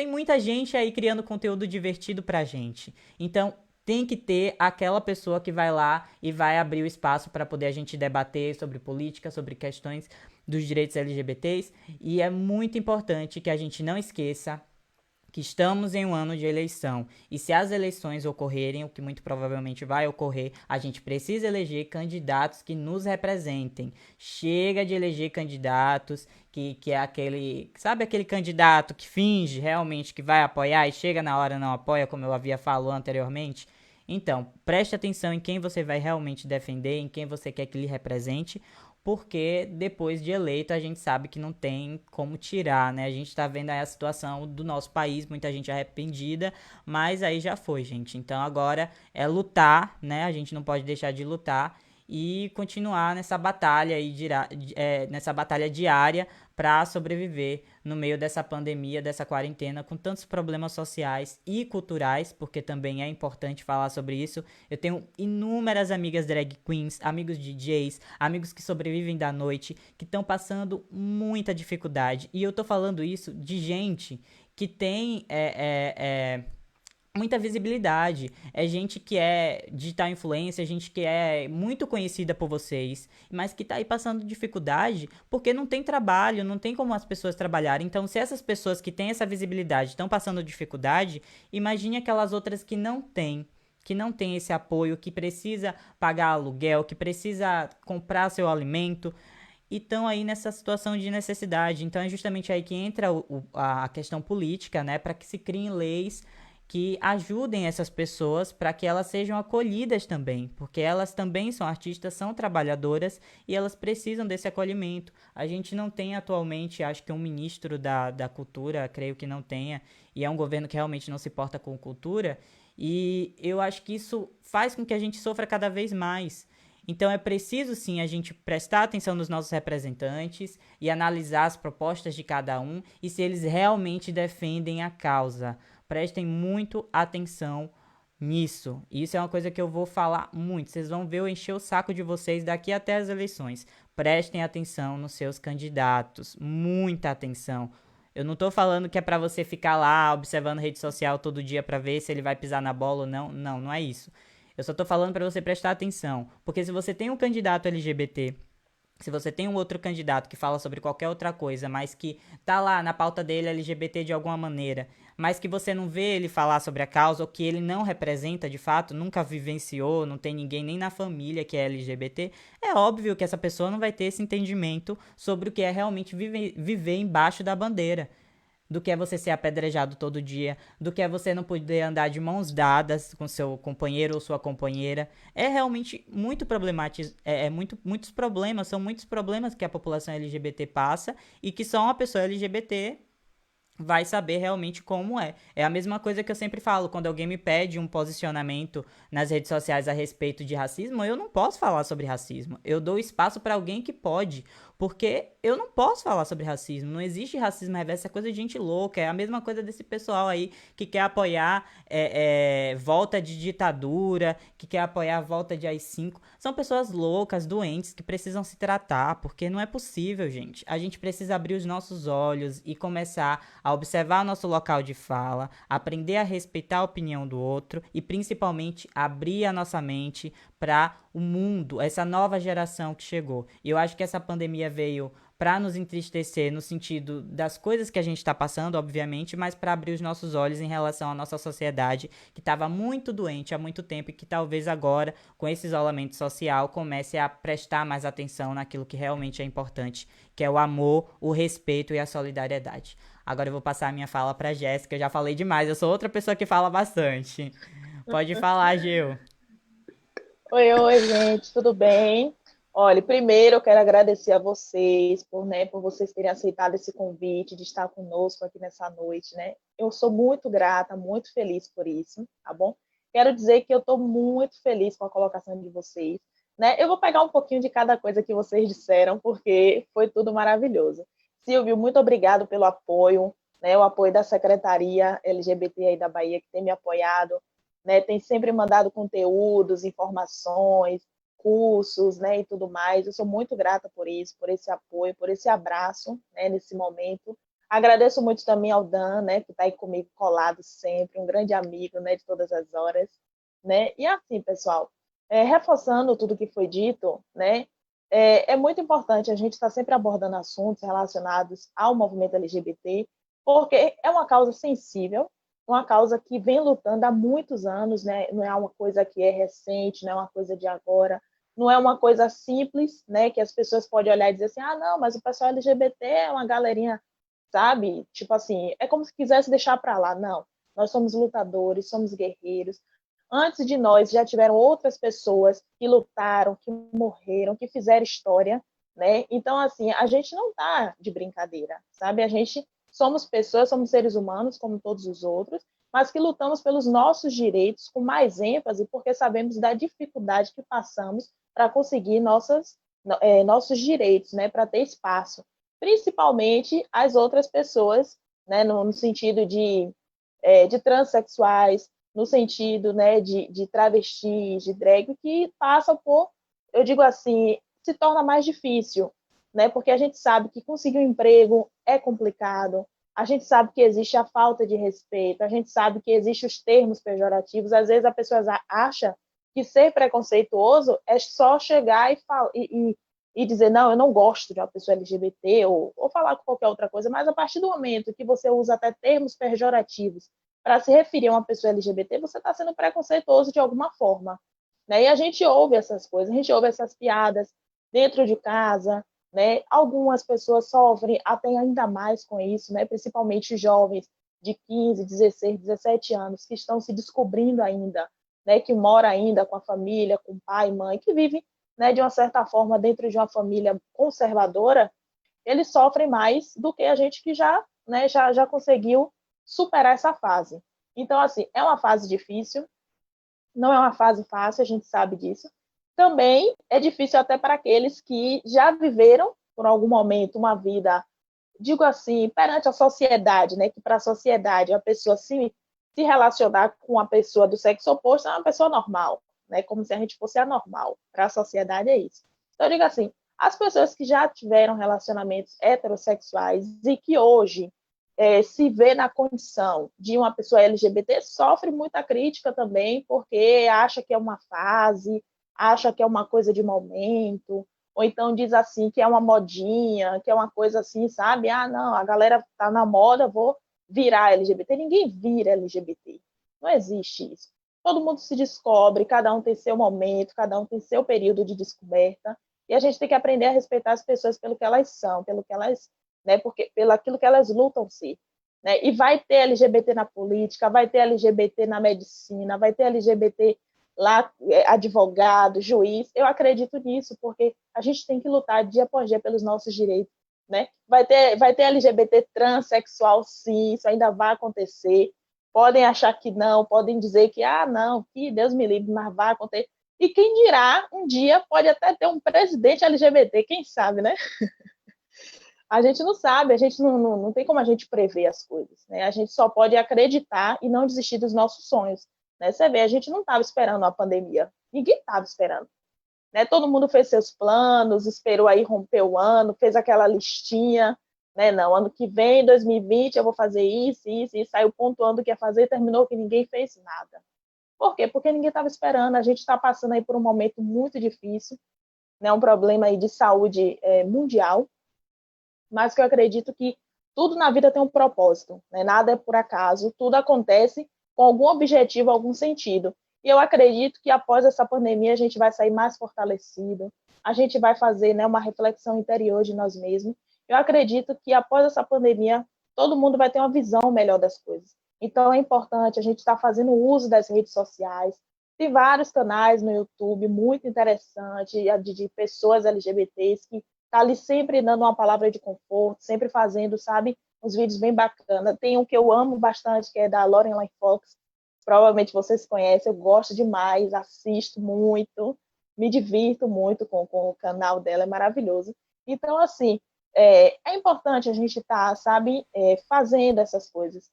muita gente aí criando conteúdo divertido pra gente. Então, tem que ter aquela pessoa que vai lá e vai abrir o espaço para poder a gente debater sobre política, sobre questões dos direitos LGBTs. E é muito importante que a gente não esqueça que estamos em um ano de eleição. E se as eleições ocorrerem, o que muito provavelmente vai ocorrer, a gente precisa eleger candidatos que nos representem. Chega de eleger candidatos que é aquele... Sabe aquele candidato que finge realmente que vai apoiar e chega na hora não apoia, como eu havia falado anteriormente? Então, preste atenção em quem você vai realmente defender, em quem você quer que lhe represente, porque depois de eleito a gente sabe que não tem como tirar, né? A gente tá vendo aí a situação do nosso país, muita gente arrependida, mas aí já foi, gente. Então agora é lutar, né? A gente não pode deixar de lutar e continuar nessa batalha aí, nessa batalha diária para sobreviver no meio dessa pandemia, dessa quarentena, com tantos problemas sociais e culturais, porque também é importante falar sobre isso. Eu tenho inúmeras amigas drag queens, amigos DJs, amigos que sobrevivem da noite, que estão passando muita dificuldade. E eu tô falando isso de gente que tem muita visibilidade, é gente que é digital influencer, gente que é muito conhecida por vocês, mas que tá aí passando dificuldade porque não tem trabalho, não tem como as pessoas trabalharem. Então, se essas pessoas que têm essa visibilidade estão passando dificuldade, imagine aquelas outras que não têm esse apoio, que precisa pagar aluguel, que precisa comprar seu alimento, e estão aí nessa situação de necessidade. Então é justamente aí que entra a questão política, né, para que se criem leis que ajudem essas pessoas para que elas sejam acolhidas também, porque elas também são artistas, são trabalhadoras e elas precisam desse acolhimento. A gente não tem atualmente, acho que um ministro da cultura, creio que não tenha, e é um governo que realmente não se importa com cultura, e eu acho que isso faz com que a gente sofra cada vez mais. Então é preciso sim a gente prestar atenção nos nossos representantes e analisar as propostas de cada um e se eles realmente defendem a causa. Prestem muito atenção nisso. Isso é uma coisa que eu vou falar muito. Vocês vão ver eu encher o saco de vocês daqui até as eleições. Prestem atenção nos seus candidatos. Muita atenção. Eu não tô falando que é pra você ficar lá observando rede social todo dia pra ver se ele vai pisar na bola ou não. Não, não é isso. Eu só tô falando pra você prestar atenção. Porque se você tem um candidato LGBT, se você tem um outro candidato que fala sobre qualquer outra coisa, mas que tá lá na pauta dele LGBT de alguma maneira, mas que você não vê ele falar sobre a causa, ou que ele não representa de fato, nunca vivenciou, não tem ninguém nem na família que é LGBT, é óbvio que essa pessoa não vai ter esse entendimento sobre o que é realmente viver embaixo da bandeira. Do que é você ser apedrejado todo dia, do que é você não poder andar de mãos dadas com seu companheiro ou sua companheira. É realmente muito problemático, muitos problemas, são muitos problemas que a população LGBT passa e que só uma pessoa LGBT vai saber realmente como é. É a mesma coisa que eu sempre falo, quando alguém me pede um posicionamento nas redes sociais a respeito de racismo, eu não posso falar sobre racismo. Eu dou espaço para alguém que pode, porque eu não posso falar sobre racismo. Não existe racismo reverso, é coisa de gente louca. É a mesma coisa desse pessoal aí que quer apoiar volta de ditadura, que quer apoiar a volta de AI-5. São pessoas loucas, doentes, que precisam se tratar, porque não é possível, gente. A gente precisa abrir os nossos olhos e começar a observar o nosso local de fala, aprender a respeitar a opinião do outro e, principalmente, abrir a nossa mente para o mundo, essa nova geração que chegou. E eu acho que essa pandemia veio para nos entristecer no sentido das coisas que a gente está passando, obviamente, mas para abrir os nossos olhos em relação à nossa sociedade, que estava muito doente há muito tempo e que talvez agora, com esse isolamento social, comece a prestar mais atenção naquilo que realmente é importante, que é o amor, o respeito e a solidariedade. Agora eu vou passar a minha fala para Jéssica, eu já falei demais, eu sou outra pessoa que fala bastante. Pode falar, Gil. Oi, gente, tudo bem? Olha, primeiro eu quero agradecer a vocês por vocês terem aceitado esse convite de estar conosco aqui nessa noite, né? Eu sou muito grata, muito feliz por isso, tá bom? Quero dizer que eu estou muito feliz com a colocação de vocês, né? Eu vou pegar um pouquinho de cada coisa que vocês disseram, porque foi tudo maravilhoso. Silvio, muito obrigado pelo apoio, né? O apoio da Secretaria LGBT aí da Bahia, que tem me apoiado, né, tem sempre mandado conteúdos, informações, cursos, né, e tudo mais. Eu sou muito grata por isso, por esse apoio, por esse abraço, né, nesse momento. Agradeço muito também ao Dan, né, que está aí comigo colado sempre, um grande amigo, né, de todas as horas, né. E assim, pessoal, reforçando tudo que foi dito, né, é muito importante a gente estar sempre abordando assuntos relacionados ao movimento LGBT, porque é uma causa sensível, uma causa que vem lutando há muitos anos, né? Não é uma coisa que é recente, não é uma coisa de agora, não é uma coisa simples, né? Que as pessoas podem olhar e dizer assim, ah, não, mas o pessoal LGBT é uma galerinha, sabe? Tipo assim, é como se quisesse deixar para lá. Não, nós somos lutadores, somos guerreiros. Antes de nós já tiveram outras pessoas que lutaram, que morreram, que fizeram história, né? Então, assim, a gente não tá de brincadeira, sabe? A gente somos pessoas, somos seres humanos, como todos os outros, mas que lutamos pelos nossos direitos com mais ênfase, porque sabemos da dificuldade que passamos para conseguir nossos direitos, né, para ter espaço. Principalmente as outras pessoas, né, no sentido de transexuais, no sentido, né, de travestis, de drag, que passam por, eu digo assim, se torna mais difícil, né? Porque a gente sabe que conseguir um emprego é complicado, a gente sabe que existe a falta de respeito, a gente sabe que existem os termos pejorativos, às vezes a pessoa acha que ser preconceituoso é só chegar e dizer, não, eu não gosto de uma pessoa LGBT, ou falar qualquer outra coisa, mas a partir do momento que você usa até termos pejorativos para se referir a uma pessoa LGBT, você está sendo preconceituoso de alguma forma. Né? E a gente ouve essas coisas, a gente ouve essas piadas dentro de casa, né? Algumas pessoas sofrem até ainda mais com isso, né? Principalmente jovens de 15, 16, 17 anos que estão se descobrindo ainda, né? Que moram ainda com a família, com pai, mãe, que vivem, né, de uma certa forma dentro de uma família conservadora, eles sofrem mais do que a gente que já, né, já conseguiu superar essa fase. Então, assim, é uma fase difícil, não é uma fase fácil, a gente sabe disso. Também é difícil até para aqueles que já viveram, por algum momento, uma vida, digo assim, perante a sociedade, né? Que para a sociedade a pessoa se relacionar com uma pessoa do sexo oposto é uma pessoa normal, né? Como se a gente fosse anormal. Para a sociedade é isso. Então, eu digo assim, as pessoas que já tiveram relacionamentos heterossexuais e que hoje se vê na condição de uma pessoa LGBT, sofre muita crítica também, porque acha que é uma fase, acha que é uma coisa de momento, ou então diz assim que é uma modinha, que é uma coisa assim, sabe? Ah, não, a galera tá na moda, vou virar LGBT. Ninguém vira LGBT. Não existe isso. Todo mundo se descobre, cada um tem seu momento, cada um tem seu período de descoberta, e a gente tem que aprender a respeitar as pessoas pelo que elas são, pelo que elas, né, porque pelo aquilo que elas lutam ser, né? E vai ter LGBT na política, vai ter LGBT na medicina, vai ter LGBT lá, advogado, juiz. Eu acredito nisso, porque a gente tem que lutar dia após dia pelos nossos direitos, né? Vai ter LGBT transexual, sim, isso ainda vai acontecer. Podem achar que não, podem dizer que, ah, não, que Deus me livre, mas vai acontecer. E quem dirá, um dia pode até ter um presidente LGBT, quem sabe, né? A gente não sabe, a gente não tem como a gente prever as coisas, né? A gente só pode acreditar e não desistir dos nossos sonhos, né? Você vê, a gente não estava esperando a pandemia, ninguém estava esperando, né? Todo mundo fez seus planos, esperou aí romper o ano, fez aquela listinha, né? Não, ano que vem, 2020, eu vou fazer isso, isso, e saiu pontuando o que ia fazer, terminou que ninguém fez nada. Por quê? Porque ninguém estava esperando, a gente está passando aí por um momento muito difícil, né? Um problema aí de saúde mundial, mas que eu acredito que tudo na vida tem um propósito, né? Nada é por acaso, tudo acontece com algum objetivo, algum sentido. E eu acredito que após essa pandemia a gente vai sair mais fortalecido, a gente vai fazer, né, uma reflexão interior de nós mesmos. Eu acredito que após essa pandemia todo mundo vai ter uma visão melhor das coisas. Então é importante a gente estar fazendo uso das redes sociais. Tem vários canais no YouTube muito interessantes de pessoas LGBTs que tá ali sempre dando uma palavra de conforto, sempre fazendo, sabe, uns vídeos bem bacanas. Tem um que eu amo bastante, que é da Lorelai Fox. Provavelmente vocês conhecem, eu gosto demais, assisto muito, me divirto muito com o canal dela, é maravilhoso. Então, assim, é importante a gente estar, sabe, fazendo essas coisas.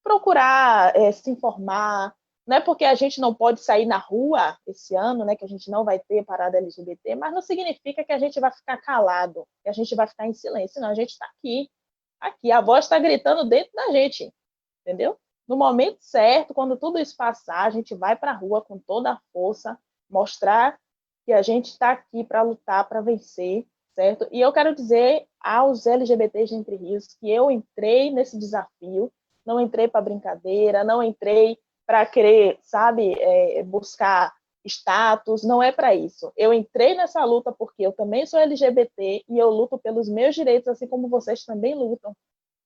Procurar se informar, não é porque a gente não pode sair na rua esse ano, né, que a gente não vai ter parada LGBT, mas não significa que a gente vai ficar calado, que a gente vai ficar em silêncio, não, a gente está aqui, a voz está gritando dentro da gente, entendeu? No momento certo, quando tudo isso passar, a gente vai para a rua com toda a força, mostrar que a gente está aqui para lutar, para vencer, certo? E eu quero dizer aos LGBTs de Entre Rios que eu entrei nesse desafio, não entrei para brincadeira, não entrei para querer, sabe, buscar status, não é para isso. Eu entrei nessa luta porque eu também sou LGBT e eu luto pelos meus direitos, assim como vocês também lutam.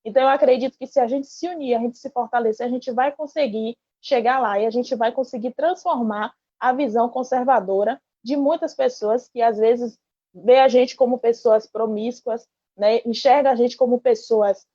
Então, eu acredito que se a gente se unir, a gente se fortalecer, a gente vai conseguir chegar lá e a gente vai conseguir transformar a visão conservadora de muitas pessoas que, às vezes, vê a gente como pessoas promíscuas, né? Enxerga a gente como pessoas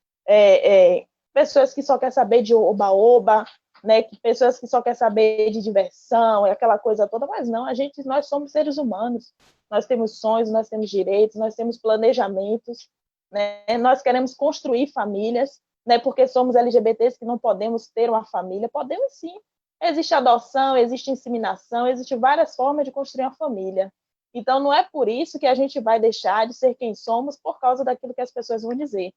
pessoas que só querem saber de oba-oba, né? Pessoas que só querem saber de diversão e aquela coisa toda, mas não, nós somos seres humanos, nós temos sonhos, nós temos direitos, nós temos planejamentos, né? Nós queremos construir famílias, né? Porque somos LGBTs que não podemos ter uma família, podemos sim. Existe adoção, existe inseminação, existe várias formas de construir uma família. Então, não é por isso que a gente vai deixar de ser quem somos por causa daquilo que as pessoas vão dizer.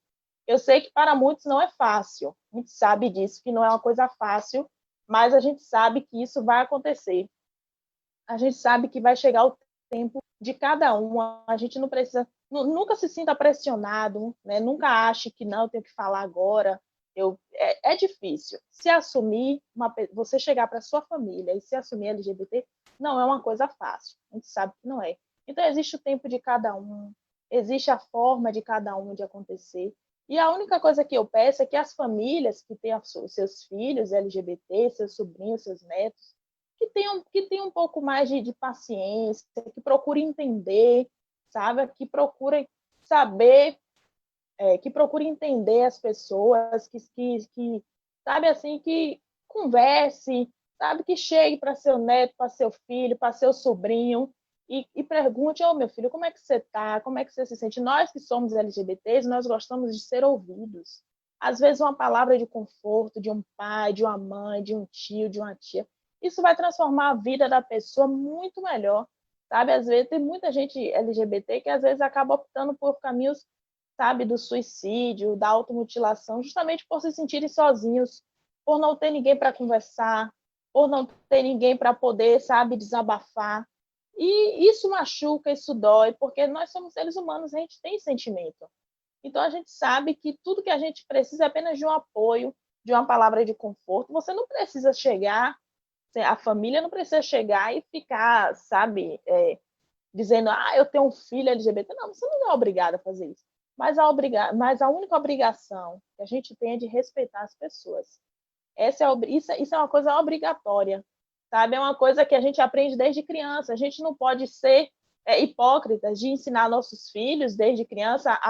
Eu sei que para muitos não é fácil, a gente sabe disso, que não é uma coisa fácil, mas a gente sabe que isso vai acontecer. A gente sabe que vai chegar o tempo de cada um, a gente não precisa, nunca se sinta pressionado, né? Nunca ache que não, eu tenho que falar agora. É difícil. Se assumir, você chegar para sua família e se assumir LGBT, não é uma coisa fácil, a gente sabe que não é. Então, existe o tempo de cada um, existe a forma de cada um de acontecer. E a única coisa que eu peço é que as famílias que têm os seus filhos LGBT, seus sobrinhos, seus netos, que tenham um pouco mais de paciência, que procurem entender, sabe? Que procurem saber, que procurem entender as pessoas, que sabe assim, que converse, sabe? Que chegue para seu neto, para seu filho, para seu sobrinho, e pergunte, meu filho, como é que você está? Como é que você se sente? Nós que somos LGBTs, nós gostamos de ser ouvidos. Às vezes uma palavra de conforto de um pai, de uma mãe, de um tio, de uma tia, isso vai transformar a vida da pessoa muito melhor, sabe? Às vezes tem muita gente LGBT que às vezes acaba optando por caminhos, sabe, do suicídio, da automutilação, justamente por se sentirem sozinhos, por não ter ninguém para conversar, por não ter ninguém para poder, sabe, desabafar. E isso machuca, isso dói, porque nós somos seres humanos, a gente tem sentimento. Então, a gente sabe que tudo que a gente precisa é apenas de um apoio, de uma palavra de conforto. Você não precisa chegar, a família não precisa chegar e ficar, sabe, dizendo, eu tenho um filho LGBT. Não, você não é obrigada a fazer isso. Mas a única obrigação que a gente tem é de respeitar as pessoas. Isso é uma coisa obrigatória. Sabe? É uma coisa que a gente aprende desde criança. A gente não pode ser hipócritas de ensinar nossos filhos desde criança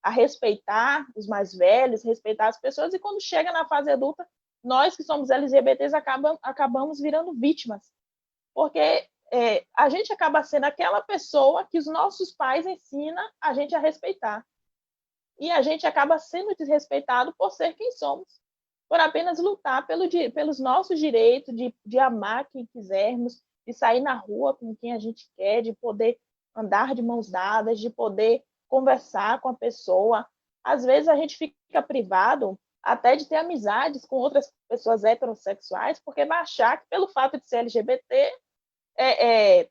a respeitar os mais velhos, respeitar as pessoas, e quando chega na fase adulta, nós que somos LGBTs acabamos virando vítimas, porque a gente acaba sendo aquela pessoa que os nossos pais ensinam a gente a respeitar, e a gente acaba sendo desrespeitado por ser quem somos, por apenas lutar pelos nossos direitos, de amar quem quisermos, de sair na rua com quem a gente quer, de poder andar de mãos dadas, de poder conversar com a pessoa. Às vezes a gente fica privado até de ter amizades com outras pessoas heterossexuais, porque vai achar que pelo fato de ser LGBT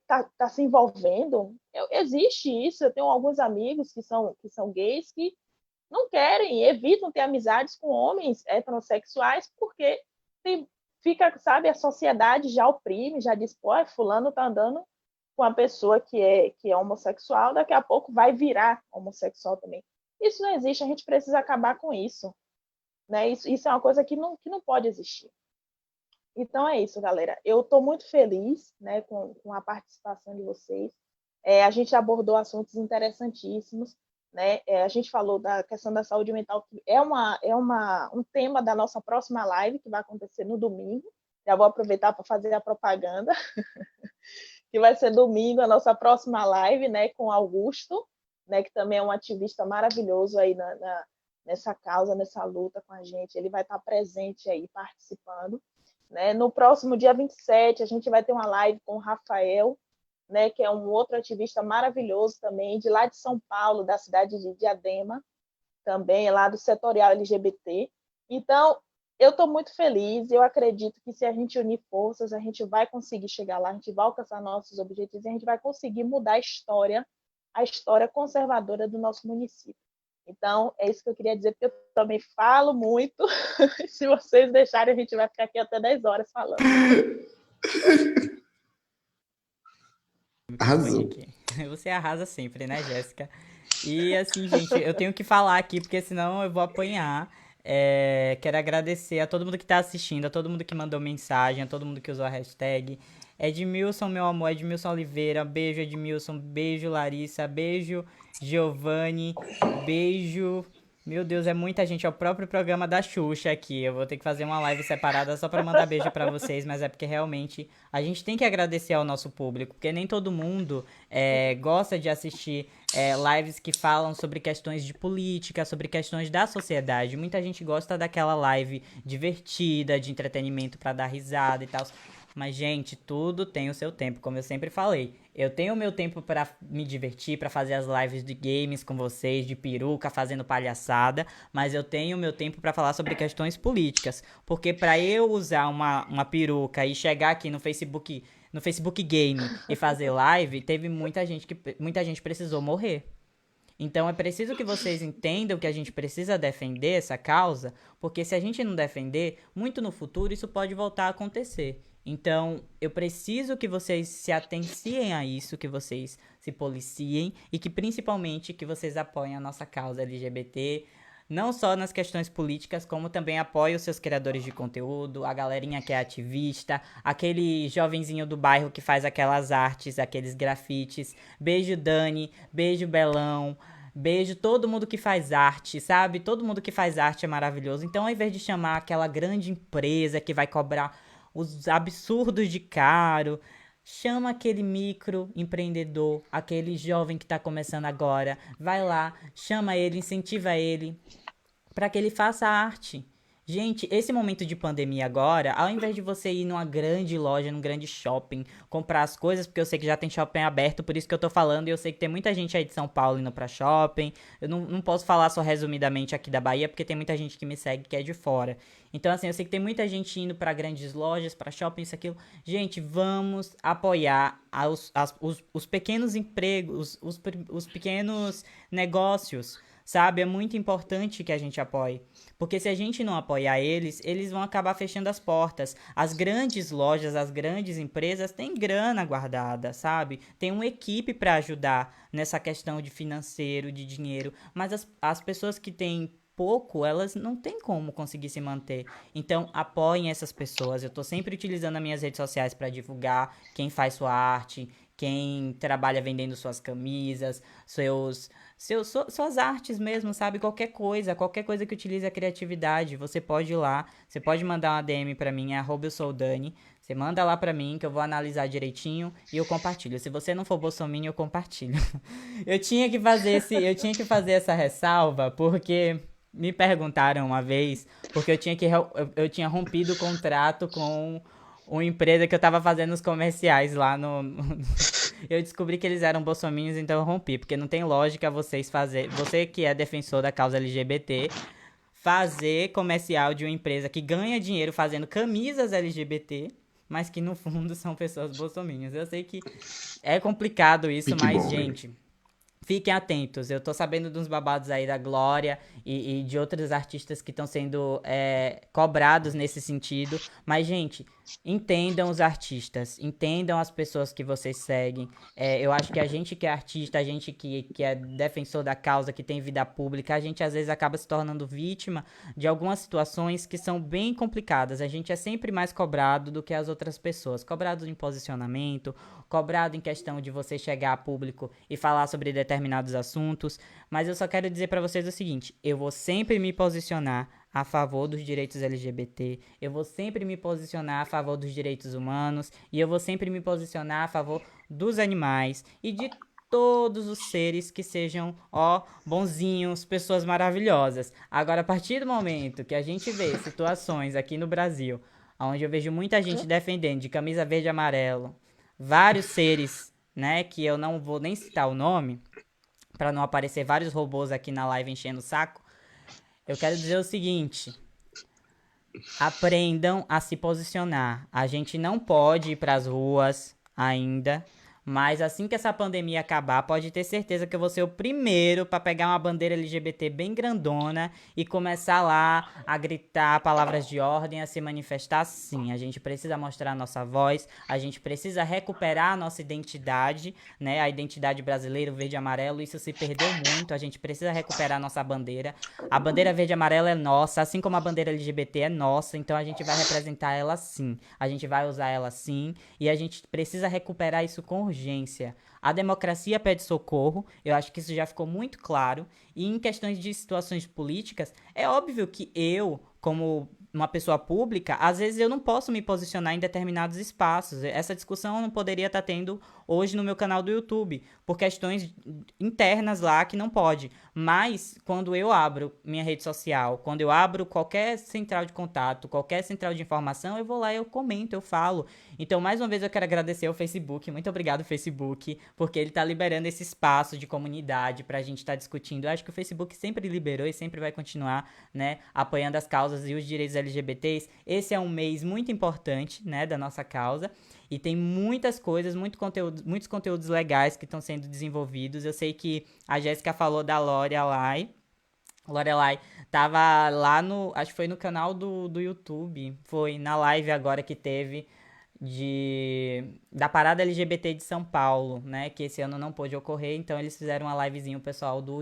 tá se envolvendo. Existe isso. Eu tenho alguns amigos que são gays que não querem, evitam ter amizades com homens heterossexuais porque fica, sabe, a sociedade já oprime, já diz, pô, fulano tá andando com uma pessoa que é homossexual, daqui a pouco vai virar homossexual também. Isso não existe, a gente precisa acabar com isso. Né? Isso é uma coisa que não pode existir. Então é isso, galera. Eu estou muito feliz, né, com a participação de vocês. A gente abordou assuntos interessantíssimos. Né? A gente falou da questão da saúde mental, que é um tema da nossa próxima live, que vai acontecer no domingo. Já vou aproveitar para fazer a propaganda, que vai ser domingo, a nossa próxima live, né, com Augusto, né, que também é um ativista maravilhoso aí nessa causa, nessa luta com a gente. Ele vai estar presente aí, participando. Né? No próximo dia 27, a gente vai ter uma live com o Rafael, né, que é um outro ativista maravilhoso também, de lá de São Paulo, da cidade de Diadema, também lá do setorial LGBT. Então, eu estou muito feliz, eu acredito que se a gente unir forças, a gente vai conseguir chegar lá, a gente vai alcançar nossos objetivos e a gente vai conseguir mudar a história conservadora do nosso município. Então, é isso que eu queria dizer, porque eu também falo muito. Se vocês deixarem, a gente vai ficar aqui até 10 horas falando. Arrasou. Você arrasa sempre, né, Jéssica? E assim, gente, eu tenho que falar aqui, porque senão eu vou apanhar. Quero agradecer a todo mundo que tá assistindo, a todo mundo que mandou mensagem, a todo mundo que usou a hashtag. Edmilson, meu amor, Edmilson Oliveira, beijo Edmilson, beijo Larissa, beijo Giovanni, beijo... Meu Deus, é muita gente, é o próprio programa da Xuxa aqui. Eu vou ter que fazer uma live separada só pra mandar beijo pra vocês, mas é porque realmente a gente tem que agradecer ao nosso público, porque nem todo mundo gosta de assistir lives que falam sobre questões de política, sobre questões da sociedade. Muita gente gosta daquela live divertida, de entretenimento pra dar risada e tal. Mas, gente, tudo tem o seu tempo, como eu sempre falei. Eu tenho o meu tempo pra me divertir, pra fazer as lives de games com vocês, de peruca, fazendo palhaçada, mas eu tenho o meu tempo pra falar sobre questões políticas. Porque pra eu usar uma peruca e chegar aqui no Facebook Game e fazer live, teve muita gente precisou morrer. Então é preciso que vocês entendam que a gente precisa defender essa causa, porque se a gente não defender, muito no futuro isso pode voltar a acontecer. Então, eu preciso que vocês se atenciem a isso, que vocês se policiem e que principalmente que vocês apoiem a nossa causa LGBT, não só nas questões políticas, como também apoiem os seus criadores de conteúdo, a galerinha que é ativista, aquele jovenzinho do bairro que faz aquelas artes, aqueles grafites. Beijo Dani, beijo Belão, beijo todo mundo que faz arte, sabe? Todo mundo que faz arte é maravilhoso. Então, ao invés de chamar aquela grande empresa que vai cobrar os absurdos de caro, chama aquele micro empreendedor, aquele jovem que está começando agora, vai lá, chama ele, incentiva ele para que ele faça arte. Gente, esse momento de pandemia agora, ao invés de você ir numa grande loja, num grande shopping, comprar as coisas, porque eu sei que já tem shopping aberto, por isso que eu tô falando, e eu sei que tem muita gente aí de São Paulo indo pra shopping. Eu não posso falar só resumidamente aqui da Bahia, porque tem muita gente que me segue que é de fora. Então, assim, eu sei que tem muita gente indo pra grandes lojas, pra shopping, isso, aquilo. Gente, vamos apoiar os pequenos empregos, os pequenos negócios, sabe? É muito importante que a gente apoie. Porque se a gente não apoiar eles, eles vão acabar fechando as portas. As grandes lojas, as grandes empresas têm grana guardada, sabe? Tem uma equipe para ajudar nessa questão de financeiro, de dinheiro. Mas as pessoas que têm pouco, elas não têm como conseguir se manter. Então, apoiem essas pessoas. Eu tô sempre utilizando as minhas redes sociais para divulgar quem faz sua arte, quem trabalha vendendo suas camisas, suas artes mesmo, sabe? Qualquer coisa que utilize a criatividade, você pode ir lá, você pode mandar uma DM pra mim, @eusoudani, você manda lá pra mim que eu vou analisar direitinho e eu compartilho. Se você não for bolsominion, eu compartilho. Eu tinha que fazer essa ressalva porque me perguntaram uma vez, porque eu tinha rompido o contrato com uma empresa que eu tava fazendo os comerciais lá Eu descobri que eles eram bolsominions, então eu rompi, porque não tem lógica você que é defensor da causa LGBT, fazer comercial de uma empresa que ganha dinheiro fazendo camisas LGBT, mas que no fundo são pessoas bolsominions. Eu sei que é complicado isso, Pique mas, bom, né? gente, fiquem atentos. Eu tô sabendo de uns babados aí da Glória e de outros artistas que estão sendo cobrados nesse sentido. Mas, gente, entendam os artistas, entendam as pessoas que vocês seguem. Eu acho que a gente que é artista, a gente que é defensor da causa, que tem vida pública, a gente às vezes acaba se tornando vítima de algumas situações que são bem complicadas. A gente é sempre mais cobrado do que as outras pessoas. Cobrado em posicionamento, cobrado em questão de você chegar a público e falar sobre determinados assuntos, mas eu só quero dizer para vocês o seguinte: eu vou sempre me posicionar a favor dos direitos LGBT, eu vou sempre me posicionar a favor dos direitos humanos e eu vou sempre me posicionar a favor dos animais e de todos os seres que sejam, bonzinhos, pessoas maravilhosas. Agora, a partir do momento que a gente vê situações aqui no Brasil, onde eu vejo muita gente defendendo de camisa verde e amarelo, vários seres, né, que eu não vou nem citar o nome, para não aparecer vários robôs aqui na live enchendo o saco, eu quero dizer o seguinte: aprendam a se posicionar. A gente não pode ir para as ruas ainda, mas assim que essa pandemia acabar, pode ter certeza que eu vou ser o primeiro para pegar uma bandeira LGBT bem grandona e começar lá a gritar palavras de ordem, a se manifestar sim. A gente precisa mostrar a nossa voz, a gente precisa recuperar a nossa identidade, né? A identidade brasileira, o verde e amarelo, isso se perdeu muito, a gente precisa recuperar a nossa bandeira. A bandeira verde e amarela é nossa, assim como a bandeira LGBT é nossa, então a gente vai representar ela sim, a gente vai usar ela sim, e a gente precisa recuperar isso com urgência. A democracia pede socorro, eu acho que isso já ficou muito claro, e em questões de situações políticas, é óbvio que eu, como uma pessoa pública, às vezes eu não posso me posicionar em determinados espaços. Essa discussão eu não poderia estar tendo hoje no meu canal do YouTube, por questões internas lá que não pode. Mas, quando eu abro minha rede social, quando eu abro qualquer central de contato, qualquer central de informação, eu vou lá e eu comento, eu falo. Então, mais uma vez, eu quero agradecer ao Facebook. Muito obrigado, Facebook, porque ele está liberando esse espaço de comunidade para a gente estar discutindo. Eu acho que o Facebook sempre liberou e sempre vai continuar, né, apoiando as causas e os direitos LGBTs. Esse é um mês muito importante, né, da nossa causa. E tem muitas coisas, muitos conteúdos legais que estão sendo desenvolvidos. Eu sei que a Jéssica falou da Lorelai. Lorelai tava lá no... Acho que foi no canal do YouTube. Foi na live agora que teve da parada LGBT de São Paulo, né? Que esse ano não pôde ocorrer. Então eles fizeram uma livezinha, o pessoal do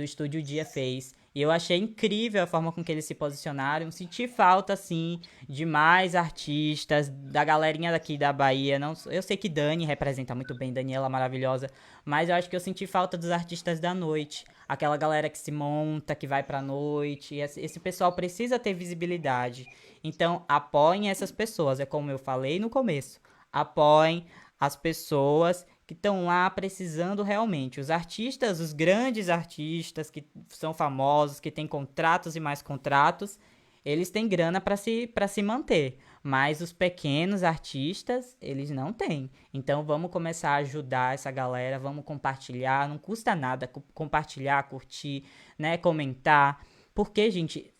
Estúdio Dia fez. E eu achei incrível a forma com que eles se posicionaram. Senti falta, sim, de mais artistas, da galerinha daqui da Bahia. Não, eu sei que Dani representa muito bem, Daniela maravilhosa, mas eu acho que eu senti falta dos artistas da noite. Aquela galera que se monta, que vai pra noite. Esse pessoal precisa ter visibilidade. Então, apoiem essas pessoas. É como eu falei no começo. Apoiem as pessoas que estão lá precisando realmente. Os artistas, os grandes artistas que são famosos, que têm contratos e mais contratos, eles têm grana para se manter. Mas os pequenos artistas, eles não têm. Então vamos começar a ajudar essa galera, vamos compartilhar, não custa nada compartilhar, curtir, né, comentar. Porque, gente,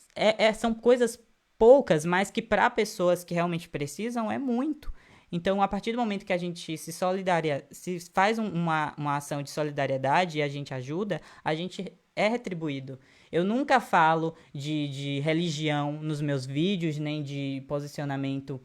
são coisas poucas, mas que para pessoas que realmente precisam é muito. Então, a partir do momento que a gente se faz uma ação de solidariedade e a gente ajuda, a gente é retribuído. Eu nunca falo de religião nos meus vídeos, nem de posicionamento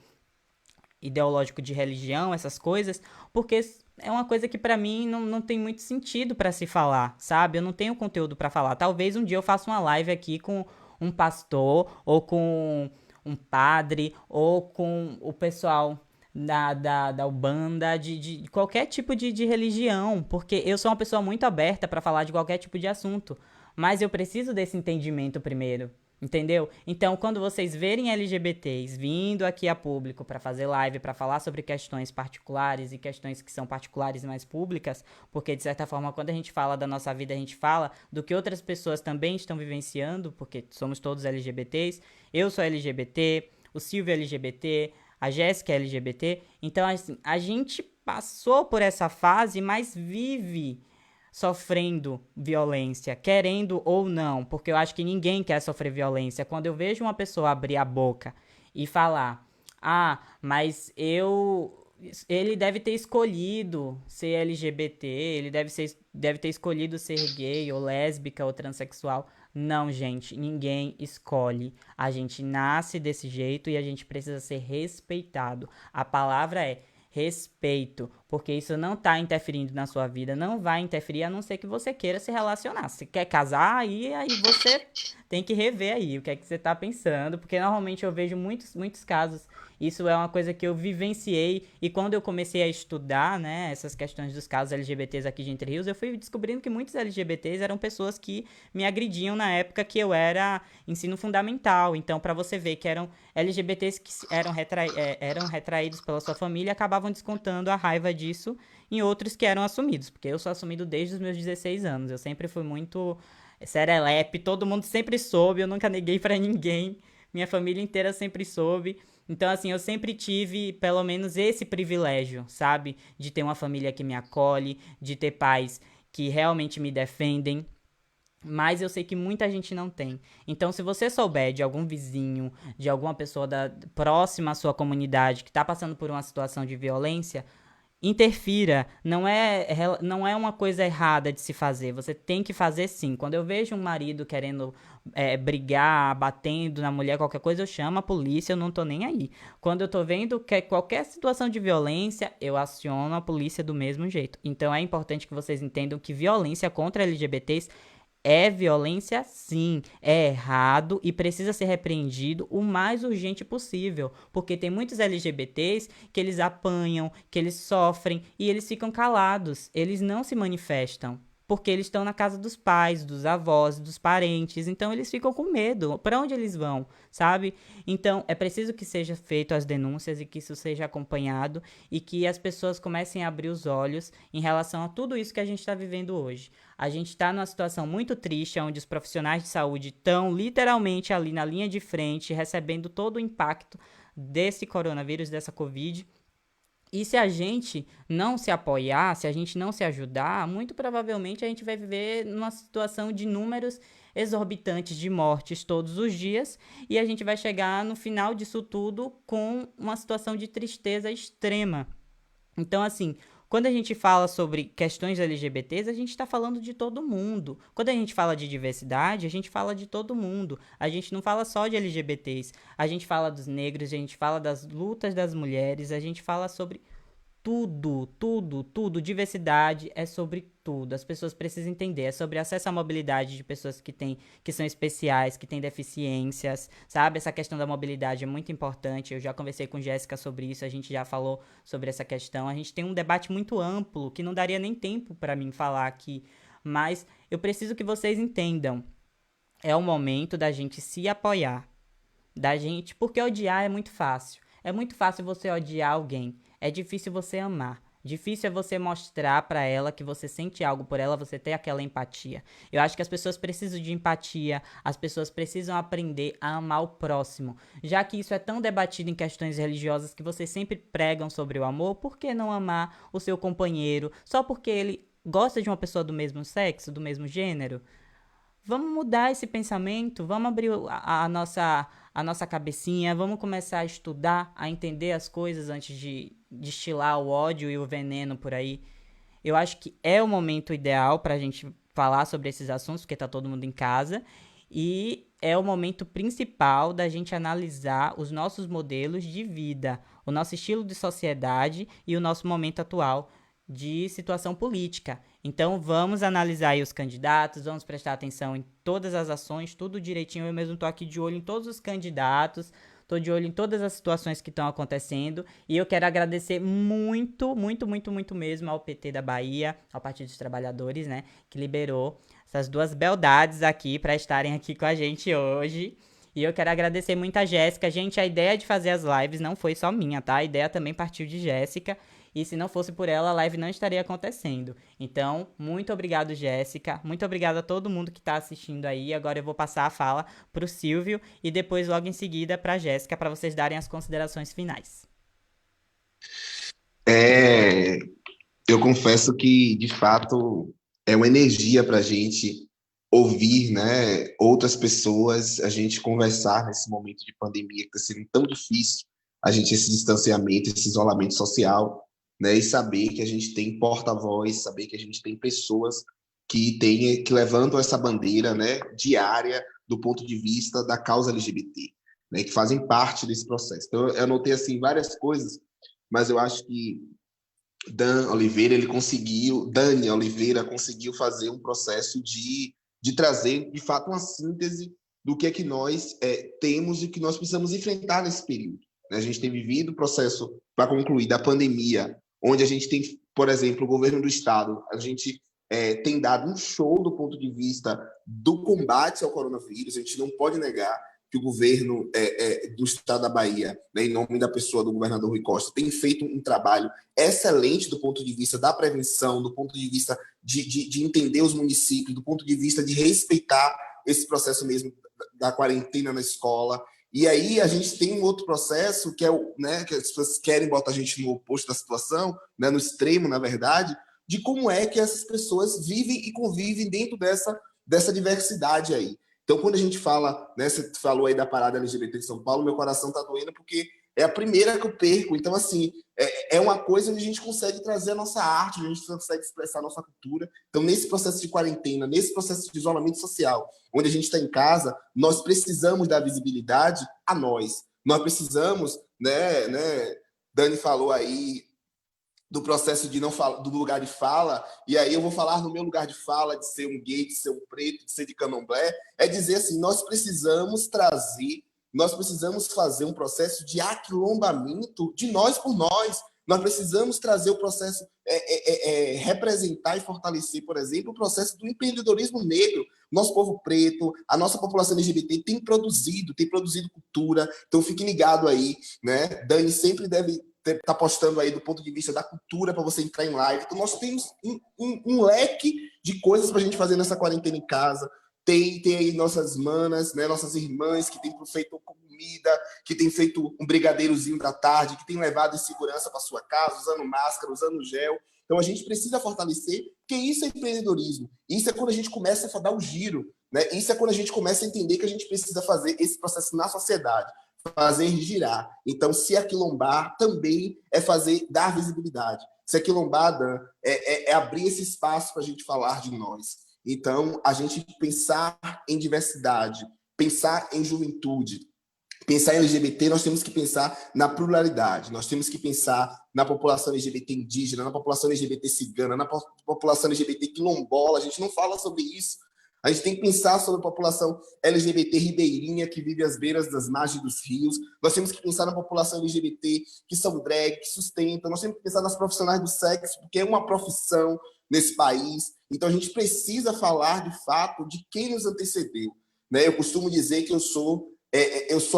ideológico de religião, essas coisas, porque é uma coisa que pra mim não tem muito sentido pra se falar, sabe? Eu não tenho conteúdo pra falar. Talvez um dia eu faça uma live aqui com um pastor, ou com um padre, ou com o pessoal da Umbanda, de qualquer tipo de religião, porque eu sou uma pessoa muito aberta pra falar de qualquer tipo de assunto, mas eu preciso desse entendimento primeiro, entendeu? Então, quando vocês verem LGBTs vindo aqui a público pra fazer live, pra falar sobre questões particulares e questões que são particulares mais públicas, porque de certa forma, quando a gente fala da nossa vida, a gente fala do que outras pessoas também estão vivenciando, porque somos todos LGBTs, eu sou LGBT, o Silvio é LGBT, a Jéssica é LGBT, então assim, a gente passou por essa fase, mas vive sofrendo violência, querendo ou não, porque eu acho que ninguém quer sofrer violência. Quando eu vejo uma pessoa abrir a boca e falar Mas ele deve ter escolhido ser LGBT, ele deve ter escolhido ser gay ou lésbica ou transexual. Não, gente, ninguém escolhe. A gente nasce desse jeito e a gente precisa ser respeitado. A palavra é respeito, porque isso não tá interferindo na sua vida, não vai interferir a não ser que você queira se relacionar. Se quer casar, aí você tem que rever aí o que é que você tá pensando, porque normalmente eu vejo muitos casos. Isso é uma coisa que eu vivenciei e quando eu comecei a estudar, né, essas questões dos casos LGBTs aqui de Entre Rios, eu fui descobrindo que muitos LGBTs eram pessoas que me agrediam na época que eu era ensino fundamental. Então, para você ver que eram LGBTs que eram retraídos pela sua família, acabavam descontando a raiva disso em outros que eram assumidos, porque eu sou assumido desde os meus 16 anos. Eu sempre fui muito serelepe, todo mundo sempre soube, eu nunca neguei pra ninguém. Minha família inteira sempre soube. Então, assim, eu sempre tive pelo menos esse privilégio, sabe? De ter uma família que me acolhe, de ter pais que realmente me defendem. Mas eu sei que muita gente não tem. Então, se você souber de algum vizinho, de alguma pessoa próxima à sua comunidade que está passando por uma situação de violência, interfira. Não é uma coisa errada de se fazer. Você tem que fazer sim. Quando eu vejo um marido querendo brigar, batendo na mulher, qualquer coisa, eu chamo a polícia, eu não tô nem aí. Quando eu tô vendo que qualquer situação de violência, eu aciono a polícia do mesmo jeito. Então é importante que vocês entendam que violência contra LGBTs é violência, sim, é errado e precisa ser repreendido o mais urgente possível, porque tem muitos LGBTs que eles apanham, que eles sofrem e eles ficam calados, eles não se manifestam. Porque eles estão na casa dos pais, dos avós, dos parentes, então eles ficam com medo. Para onde eles vão, sabe? Então é preciso que seja feito as denúncias e que isso seja acompanhado e que as pessoas comecem a abrir os olhos em relação a tudo isso que a gente está vivendo hoje. A gente está numa situação muito triste, onde os profissionais de saúde estão literalmente ali na linha de frente, recebendo todo o impacto desse coronavírus, dessa Covid. E se a gente não se apoiar, se a gente não se ajudar, muito provavelmente a gente vai viver numa situação de números exorbitantes de mortes todos os dias e a gente vai chegar no final disso tudo com uma situação de tristeza extrema. Então, assim, quando a gente fala sobre questões LGBTs, a gente está falando de todo mundo. Quando a gente fala de diversidade, a gente fala de todo mundo. A gente não fala só de LGBTs. A gente fala dos negros, a gente fala das lutas das mulheres, a gente fala sobre tudo, tudo, tudo. Diversidade é sobre tudo. As pessoas precisam entender. É sobre acesso à mobilidade de pessoas que são especiais, que têm deficiências, sabe? Essa questão da mobilidade é muito importante. Eu já conversei com Jéssica sobre isso, a gente já falou sobre essa questão. A gente tem um debate muito amplo, que não daria nem tempo para mim falar aqui. Mas eu preciso que vocês entendam. É o momento da gente se apoiar. Porque odiar é muito fácil. É muito fácil você odiar alguém. É difícil você amar. Difícil é você mostrar pra ela que você sente algo por ela, você ter aquela empatia. Eu acho que as pessoas precisam de empatia, as pessoas precisam aprender a amar o próximo. Já que isso é tão debatido em questões religiosas que vocês sempre pregam sobre o amor, por que não amar o seu companheiro só porque ele gosta de uma pessoa do mesmo sexo, do mesmo gênero? Vamos mudar esse pensamento, vamos abrir a nossa cabecinha, vamos começar a estudar, a entender as coisas antes de destilar o ódio e o veneno por aí. Eu acho que é o momento ideal pra gente falar sobre esses assuntos, porque tá todo mundo em casa, e é o momento principal da gente analisar os nossos modelos de vida, o nosso estilo de sociedade e o nosso momento atual de situação política. Então vamos analisar aí os candidatos, vamos prestar atenção em todas as ações, tudo direitinho. Eu mesmo tô aqui de olho em todos os candidatos, tô de olho em todas as situações que estão acontecendo e eu quero agradecer muito, muito, muito, muito mesmo ao PT da Bahia, ao Partido dos Trabalhadores, né, que liberou essas duas beldades aqui para estarem aqui com a gente hoje. E eu quero agradecer muito a Jéssica. Gente, a ideia de fazer as lives não foi só minha, tá? A ideia também partiu de Jéssica. E se não fosse por ela, a live não estaria acontecendo. Então, muito obrigado, Jéssica. Muito obrigado a todo mundo que está assistindo aí. Agora eu vou passar a fala para o Silvio e depois, logo em seguida, para a Jéssica, para vocês darem as considerações finais. Eu confesso que, de fato, é uma energia para a gente ouvir, né, outras pessoas, a gente conversar nesse momento de pandemia que está sendo tão difícil, a gente esse distanciamento, esse isolamento social, né? E saber que a gente tem porta-voz, saber que a gente tem pessoas que levantam essa bandeira, né, diária do ponto de vista da causa LGBT, né, que fazem parte desse processo. Então, eu anotei assim várias coisas, mas eu acho que Dani Oliveira conseguiu fazer um processo de trazer, de fato, uma síntese do que é que nós temos e que nós precisamos enfrentar nesse período. A gente tem vivido o processo, para concluir, da pandemia, onde a gente tem, por exemplo, o governo do Estado, a gente tem dado um show do ponto de vista do combate ao coronavírus. A gente não pode negar que o governo do Estado da Bahia, né, em nome da pessoa do governador Rui Costa, tem feito um trabalho excelente do ponto de vista da prevenção, do ponto de vista de entender os municípios, do ponto de vista de respeitar esse processo mesmo da quarentena na escola. E aí a gente tem um outro processo que né, que as pessoas querem botar a gente no oposto da situação, né, no extremo, na verdade, de como é que essas pessoas vivem e convivem dentro dessa diversidade aí. Então, quando a gente fala, né, você falou aí da parada LGBT de São Paulo, meu coração tá doendo porque é a primeira que eu perco. Então, assim, é uma coisa onde a gente consegue trazer a nossa arte, onde a gente consegue expressar a nossa cultura. Então, nesse processo de quarentena, nesse processo de isolamento social, onde a gente está em casa, nós precisamos dar visibilidade a nós. Nós precisamos, né, Dani falou aí do processo de não falar, do lugar de fala, e aí eu vou falar no meu lugar de fala, de ser um gay, de ser um preto, de ser de candomblé, é dizer assim, nós precisamos fazer um processo de aquilombamento de nós por nós precisamos trazer o processo, representar e fortalecer, por exemplo, o processo do empreendedorismo negro. Nosso povo preto, a nossa população LGBT tem produzido cultura, então fique ligado aí, né? Dani sempre deve tá postando aí do ponto de vista da cultura para você entrar em live. Então, nós temos um leque de coisas para a gente fazer nessa quarentena em casa. Tem aí nossas manas, né, nossas irmãs que têm feito comida, que têm feito um brigadeirozinho da tarde, que têm levado em segurança para sua casa, usando máscara, usando gel. Então, a gente precisa fortalecer, porque isso é empreendedorismo. Isso é quando a gente começa a dar o giro, né? Isso é quando a gente começa a entender que a gente precisa fazer esse processo na sociedade, fazer girar. Então, se aquilombar também é dar visibilidade. Se aquilombar, Dan, é abrir esse espaço para a gente falar de nós. Então, a gente pensar em diversidade, pensar em juventude, pensar em LGBT, nós temos que pensar na pluralidade, nós temos que pensar na população LGBT indígena, na população LGBT cigana, na população LGBT quilombola. A gente não fala sobre isso. A gente tem que pensar sobre a população LGBT ribeirinha que vive às beiras das margens dos rios. Nós temos que pensar na população LGBT que são drag, que sustentam. Nós temos que pensar nas profissionais do sexo, porque é uma profissão nesse país. Então, a gente precisa falar, de fato, de quem nos antecedeu. Né? Eu costumo dizer que eu sou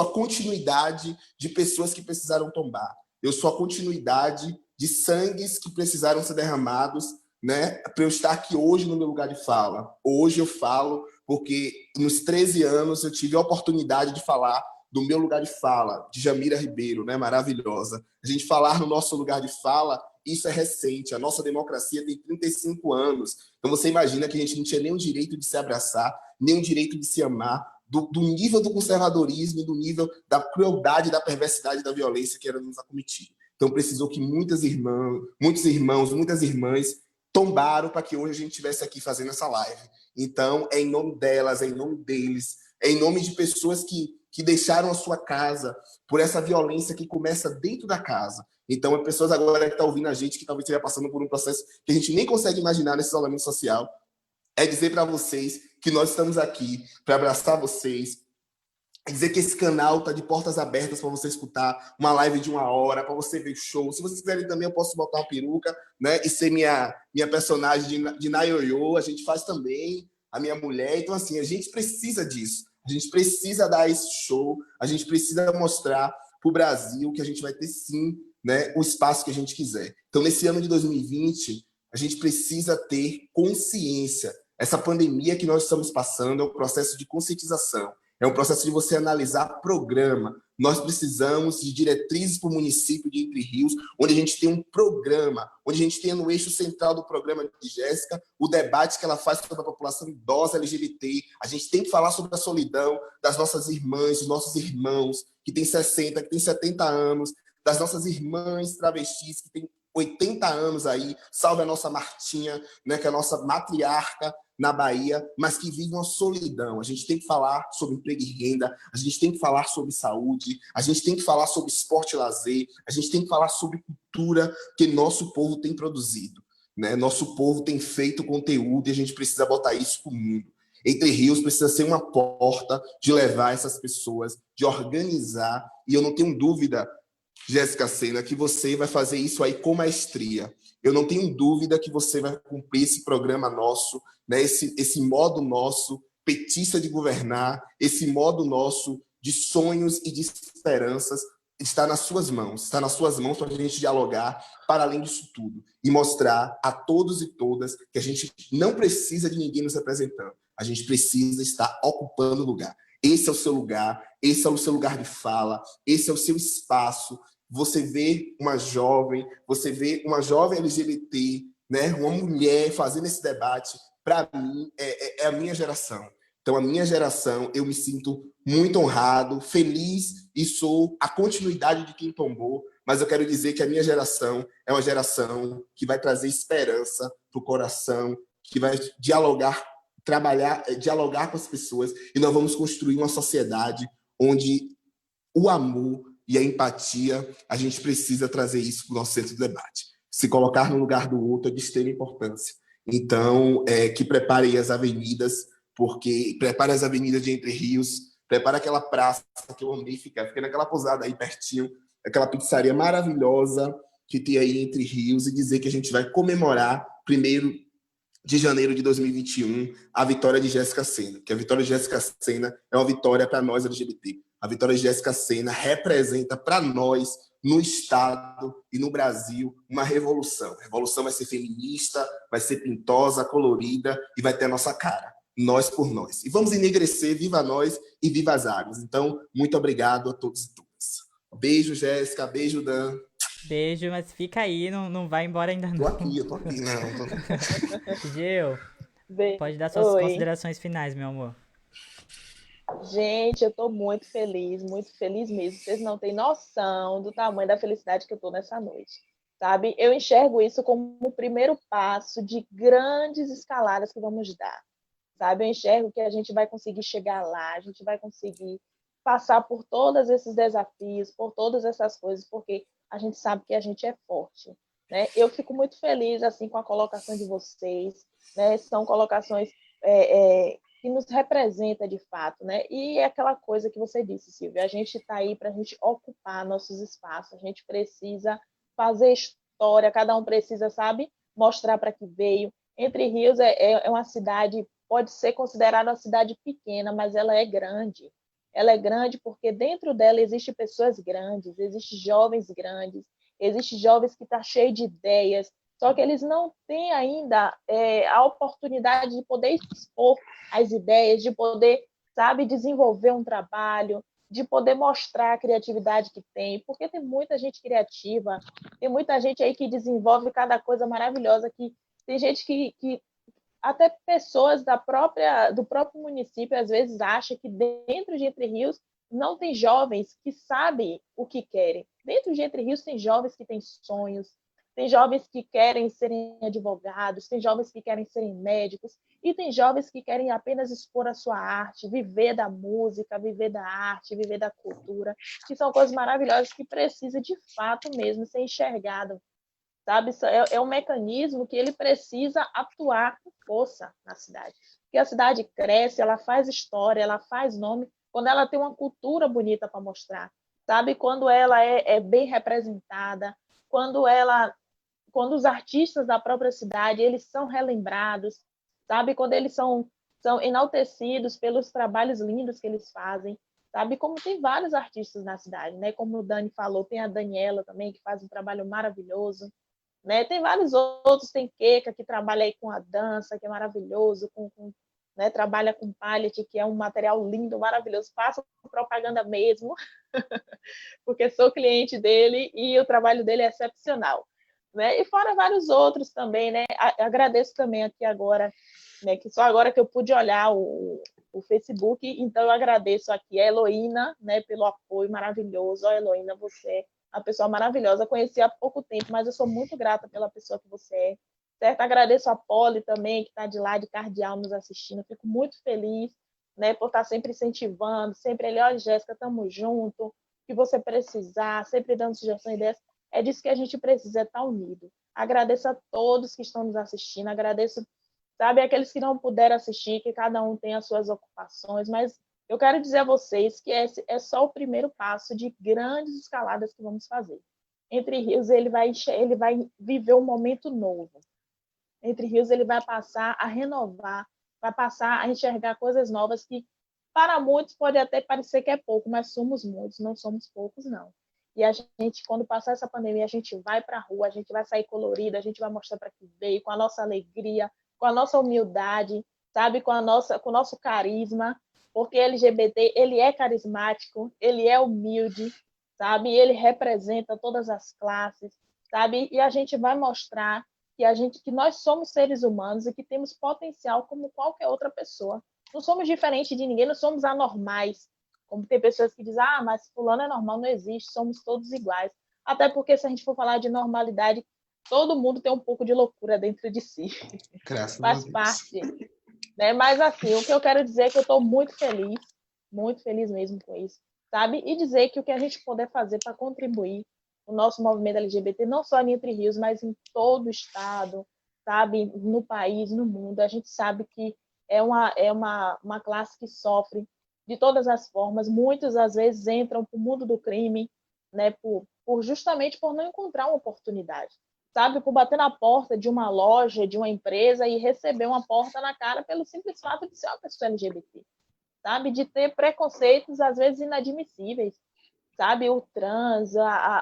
a continuidade de pessoas que precisaram tombar. Eu sou a continuidade de sangues que precisaram ser derramados, né, para eu estar aqui hoje no meu lugar de fala. Hoje eu falo porque nos 13 anos eu tive a oportunidade de falar do meu lugar de fala, de Jamira Ribeiro, né, maravilhosa. A gente falar no nosso lugar de fala, isso é recente. A nossa democracia tem 35 anos. Então você imagina que a gente não tinha nem o direito de se abraçar, nem o direito de se amar, do nível do conservadorismo e do nível da crueldade, da perversidade, da violência que era nos acometido. Então precisou que muitos irmãos, muitas irmãs tombaram para que hoje a gente estivesse aqui fazendo essa live. Então, é em nome delas, é em nome deles, é em nome de pessoas que deixaram a sua casa por essa violência que começa dentro da casa. Então, é pessoas agora que estão ouvindo a gente, que talvez esteja passando por um processo que a gente nem consegue imaginar nesse isolamento social, é dizer para vocês que nós estamos aqui para abraçar vocês, dizer que esse canal está de portas abertas para você escutar uma live de 1 hora, para você ver show. Se vocês quiserem também, eu posso botar uma peruca, né, e ser minha personagem de Nayoyo. A gente faz também, a minha mulher. Então, assim, a gente precisa disso. A gente precisa dar esse show. A gente precisa mostrar para o Brasil que a gente vai ter, sim, né, o espaço que a gente quiser. Então, nesse ano de 2020, a gente precisa ter consciência. Essa pandemia que nós estamos passando é um processo de conscientização. É um processo de você analisar programa, Nós precisamos de diretrizes para o município de Entre Rios, onde a gente tem um programa, onde a gente tem no eixo central do programa de Jéssica o debate que ela faz sobre a população idosa LGBT. A gente tem que falar sobre a solidão das nossas irmãs, dos nossos irmãos, que têm 60, que têm 70 anos, das nossas irmãs travestis, que têm 80 anos aí, salve a nossa Martinha, né, que é a nossa matriarca na Bahia, mas que vive uma solidão. A gente tem que falar sobre emprego e renda, a gente tem que falar sobre saúde, a gente tem que falar sobre esporte e lazer, a gente tem que falar sobre cultura que nosso povo tem produzido, né? Nosso povo tem feito conteúdo e a gente precisa botar isso para o mundo. Entre Rios precisa ser uma porta de levar essas pessoas, de organizar, e eu não tenho dúvida, Jéssica Sena, que você vai fazer isso aí com maestria. Eu não tenho dúvida que você vai cumprir esse programa nosso, né? Esse modo nosso petista de governar, esse modo nosso de sonhos e de esperanças está nas suas mãos. Está nas suas mãos para a gente dialogar para além disso tudo e mostrar a todos e todas que a gente não precisa de ninguém nos representando. A gente precisa estar ocupando o lugar. Esse é o seu lugar, esse é o seu lugar de fala, esse é o seu espaço. Você vê uma jovem LGBT, né, uma mulher fazendo esse debate, para mim, é a minha geração. Então, a minha geração, eu me sinto muito honrado, feliz, e sou a continuidade de quem tombou, mas eu quero dizer que a minha geração é uma geração que vai trazer esperança para o coração, que vai dialogar com as pessoas, e nós vamos construir uma sociedade onde o amor e a empatia, a gente precisa trazer isso para o nosso centro de debate. Se colocar no lugar do outro é de extrema importância. Então, que preparem as avenidas, porque prepare as avenidas de Entre Rios, prepare aquela praça que eu amei ficar. Fiquei naquela pousada aí pertinho, aquela pizzaria maravilhosa que tem aí Entre Rios, e dizer que a gente vai comemorar 1º de janeiro de 2021, a vitória de Jéssica Sena, que a vitória de Jéssica Sena é uma vitória para nós LGBT. A vitória de Jéssica Sena representa para nós, no Estado e no Brasil, uma revolução. A revolução vai ser feminista, vai ser pintosa, colorida e vai ter a nossa cara. Nós por nós. E vamos enegrecer, viva nós e viva as águas. Então, muito obrigado a todos e todas. Beijo, Jéssica. Beijo, Dan. Beijo, mas fica aí, não vai embora ainda não. Eu tô aqui, não. Geu, pode dar suas considerações finais, meu amor. Gente, eu tô muito feliz mesmo. Vocês não têm noção do tamanho da felicidade que eu tô nessa noite, sabe? Eu enxergo isso como o primeiro passo de grandes escaladas que vamos dar, sabe? Eu enxergo que a gente vai conseguir chegar lá, a gente vai conseguir passar por todos esses desafios, por todas essas coisas, porque a gente sabe que a gente é forte, né? Eu fico muito feliz assim com a colocação de vocês, né? São colocações que nos representa de fato, né? E é aquela coisa que você disse, Silvia, a gente está aí para a gente ocupar nossos espaços, a gente precisa fazer história, cada um precisa, sabe, mostrar para que veio. Entre Rios é uma cidade, pode ser considerada uma cidade pequena, mas ela é grande. Ela é grande porque dentro dela existem pessoas grandes, existem jovens grandes, existem jovens que estão cheios de ideias, só que eles não têm ainda a oportunidade de poder expor as ideias, de poder, sabe, desenvolver um trabalho, de poder mostrar a criatividade que tem, porque tem muita gente criativa, tem muita gente aí que desenvolve cada coisa maravilhosa, que tem gente que até pessoas do próprio município às vezes acham que dentro de Entre Rios não tem jovens que sabem o que querem. Dentro de Entre Rios tem jovens que têm sonhos, tem jovens que querem serem advogados, tem jovens que querem serem médicos, e tem jovens que querem apenas expor a sua arte, viver da música, viver da arte, viver da cultura, que são coisas maravilhosas que precisam de fato mesmo ser enxergado, sabe? É um mecanismo que ele precisa atuar com força na cidade. Porque a cidade cresce, ela faz história, ela faz nome, quando ela tem uma cultura bonita para mostrar, sabe? Quando ela é bem representada, quando os artistas da própria cidade eles são relembrados, sabe? Quando eles são enaltecidos pelos trabalhos lindos que eles fazem, sabe? Como tem vários artistas na cidade, né? Como o Dani falou, tem a Daniela também, que faz um trabalho maravilhoso, né? Tem vários outros, tem Keka, que trabalha aí com a dança, que é maravilhoso, com né? Trabalha com pallet, que é um material lindo, maravilhoso. Faço propaganda mesmo, porque sou cliente dele e o trabalho dele é excepcional. Né? E fora vários outros também, né? Agradeço também aqui agora, né? Que só agora que eu pude olhar o Facebook, então eu agradeço aqui a Heloína, né? Pelo apoio maravilhoso. Ó, Heloína, você é uma pessoa maravilhosa. Conheci há pouco tempo, mas eu sou muito grata pela pessoa que você é. Certo? Agradeço a Poli também, que está de lá de cardeal nos assistindo. Fico muito feliz, né? Por estar sempre incentivando, sempre ele, ó, Jéssica, estamos junto, o que você precisar, sempre dando sugestões e ideias. É disso que a gente precisa, estar unido. Agradeço a todos que estão nos assistindo, agradeço, sabe, aqueles que não puderam assistir, que cada um tem as suas ocupações, mas eu quero dizer a vocês que esse é só o primeiro passo de grandes escaladas que vamos fazer. Entre Rios, ele vai viver um momento novo. Entre Rios, ele vai passar a renovar, vai passar a enxergar coisas novas que, para muitos, pode até parecer que é pouco, mas somos muitos, não somos poucos, não. E a gente, quando passar essa pandemia, a gente vai para a rua, a gente vai sair colorido, a gente vai mostrar para que veio, com a nossa alegria, com a nossa humildade, sabe, com o nosso carisma, porque LGBT, ele é carismático, ele é humilde, sabe, ele representa todas as classes, sabe, e a gente vai mostrar que nós somos seres humanos e que temos potencial como qualquer outra pessoa. Não somos diferentes de ninguém, não somos anormais. Como tem pessoas que dizem, mas fulano é normal, não existe, somos todos iguais. Até porque, se a gente for falar de normalidade, todo mundo tem um pouco de loucura dentro de si. Graças a Faz Deus. parte. Né? Mas, assim, o que eu quero dizer é que eu estou muito feliz mesmo com isso, sabe? E dizer que o que a gente puder fazer para contribuir o nosso movimento LGBT, não só em Entre Rios, mas em todo o estado, sabe? No país, no mundo, a gente sabe que é uma classe que sofre de todas as formas. Muitos, às vezes, entram para o mundo do crime, né? Justamente por não encontrar uma oportunidade, sabe? Por bater na porta de uma loja, de uma empresa e receber uma porta na cara pelo simples fato de ser uma pessoa LGBT, sabe? De ter preconceitos, às vezes, inadmissíveis, sabe? O trans,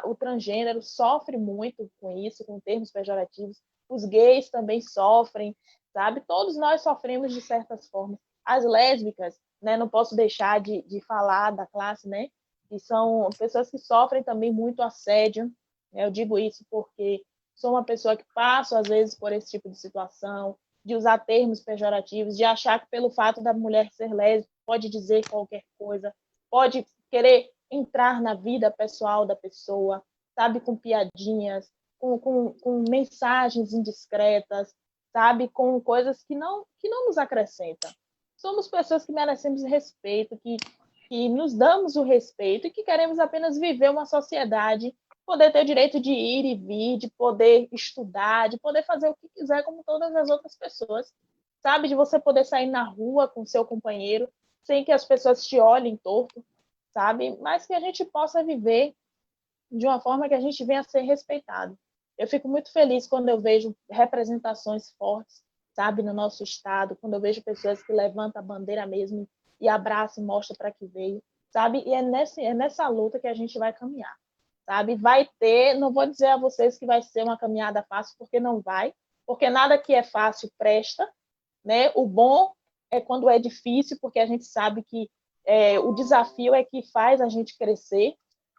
o transgênero sofre muito com isso, com termos pejorativos. Os gays também sofrem, sabe? Todos nós sofremos de certas formas. As lésbicas, né? Não posso deixar de falar da classe, né? Que são pessoas que sofrem também muito assédio. Né? Eu digo isso porque sou uma pessoa que passo, às vezes, por esse tipo de situação, de usar termos pejorativos, de achar que pelo fato da mulher ser lésbica pode dizer qualquer coisa, pode querer entrar na vida pessoal da pessoa, sabe, com piadinhas, com mensagens indiscretas, sabe, com coisas que não nos acrescentam. Somos pessoas que merecemos respeito, que nos damos o respeito e que queremos apenas viver uma sociedade, poder ter o direito de ir e vir, de poder estudar, de poder fazer o que quiser como todas as outras pessoas, sabe, de você poder sair na rua com seu companheiro sem que as pessoas te olhem torto, sabe? Mas que a gente possa viver de uma forma que a gente venha a ser respeitado. Eu fico muito feliz quando eu vejo representações fortes, sabe, no nosso estado, quando eu vejo pessoas que levantam a bandeira mesmo e abraçam e mostram para que veio, sabe? E é nessa luta que a gente vai caminhar, sabe? Vai ter, não vou dizer a vocês que vai ser uma caminhada fácil, porque não vai, porque nada que é fácil presta, né? O bom é quando é difícil, porque a gente sabe que o desafio é que faz a gente crescer,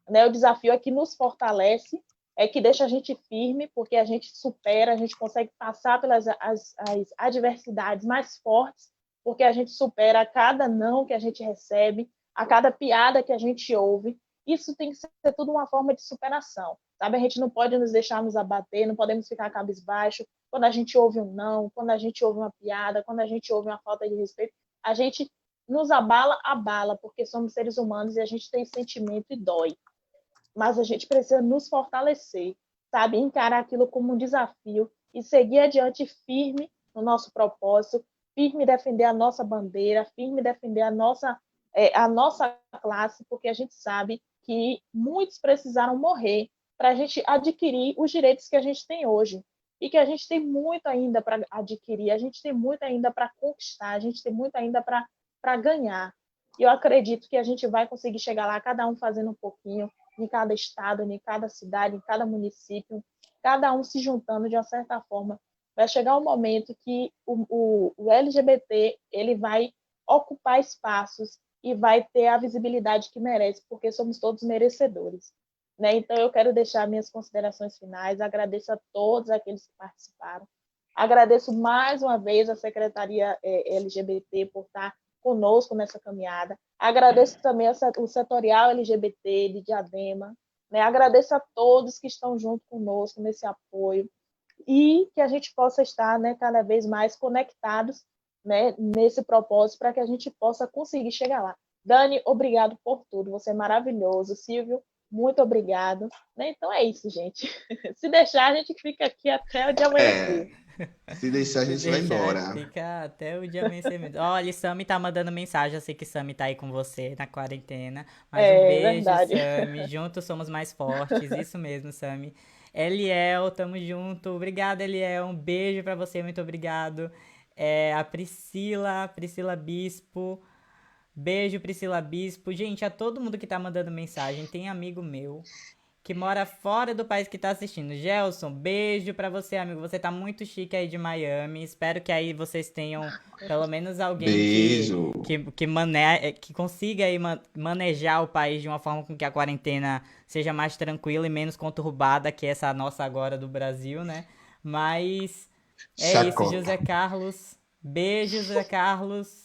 né? O desafio é que nos fortalece, é que deixa a gente firme, porque a gente supera, a gente consegue passar pelas as adversidades mais fortes, porque a gente supera a cada não que a gente recebe, a cada piada que a gente ouve. Isso tem que ser tudo uma forma de superação, sabe? A gente não pode nos deixar nos abater, não podemos ficar cabisbaixo quando a gente ouve um não, quando a gente ouve uma piada, quando a gente ouve uma falta de respeito. A gente nos abala, porque somos seres humanos e a gente tem sentimento e dói. Mas a gente precisa nos fortalecer, sabe? Encarar aquilo como um desafio e seguir adiante firme no nosso propósito, firme defender a nossa bandeira, firme defender a nossa classe, porque a gente sabe que muitos precisaram morrer para a gente adquirir os direitos que a gente tem hoje. E que a gente tem muito ainda para adquirir, a gente tem muito ainda para conquistar, a gente tem muito ainda para ganhar. E eu acredito que a gente vai conseguir chegar lá, cada um fazendo um pouquinho, em cada estado, em cada cidade, em cada município, cada um se juntando de uma certa forma vai chegar um momento que o LGBT ele vai ocupar espaços e vai ter a visibilidade que merece, porque somos todos merecedores. Né? Então, eu quero deixar minhas considerações finais, agradeço a todos aqueles que participaram, agradeço mais uma vez a Secretaria LGBT por estar conosco nessa caminhada, agradeço também o setorial LGBT de Diadema, né? Agradeço a todos que estão junto conosco nesse apoio, e que a gente possa estar, né, cada vez mais conectados, né, nesse propósito, para que a gente possa conseguir chegar lá. Dani, obrigado por tudo, você é maravilhoso. Silvio, muito obrigado. Né? Então é isso, gente. Se deixar, a gente fica aqui até o dia amanhecer. Se deixar, a gente vai embora. Fica até o dia vencer mesmo. Olha, Sami tá mandando mensagem. Eu sei que Sami tá aí com você na quarentena. Mas um beijo, verdade. Sami. Juntos somos mais fortes. Isso mesmo, Sami. Eliel, tamo junto. Obrigado, Eliel. Um beijo pra você. Muito obrigado. A Priscila Bispo. Beijo, Priscila Bispo. Gente, a todo mundo que tá mandando mensagem. Tem amigo meu que mora fora do país que tá assistindo. Gelson, beijo pra você, amigo. Você tá muito chique aí de Miami. Espero que aí vocês tenham pelo menos alguém Beijo. que consiga aí manejar o país de uma forma com que a quarentena seja mais tranquila e menos conturbada que essa nossa agora do Brasil, né? Mas isso, José Carlos. Beijo, José Carlos.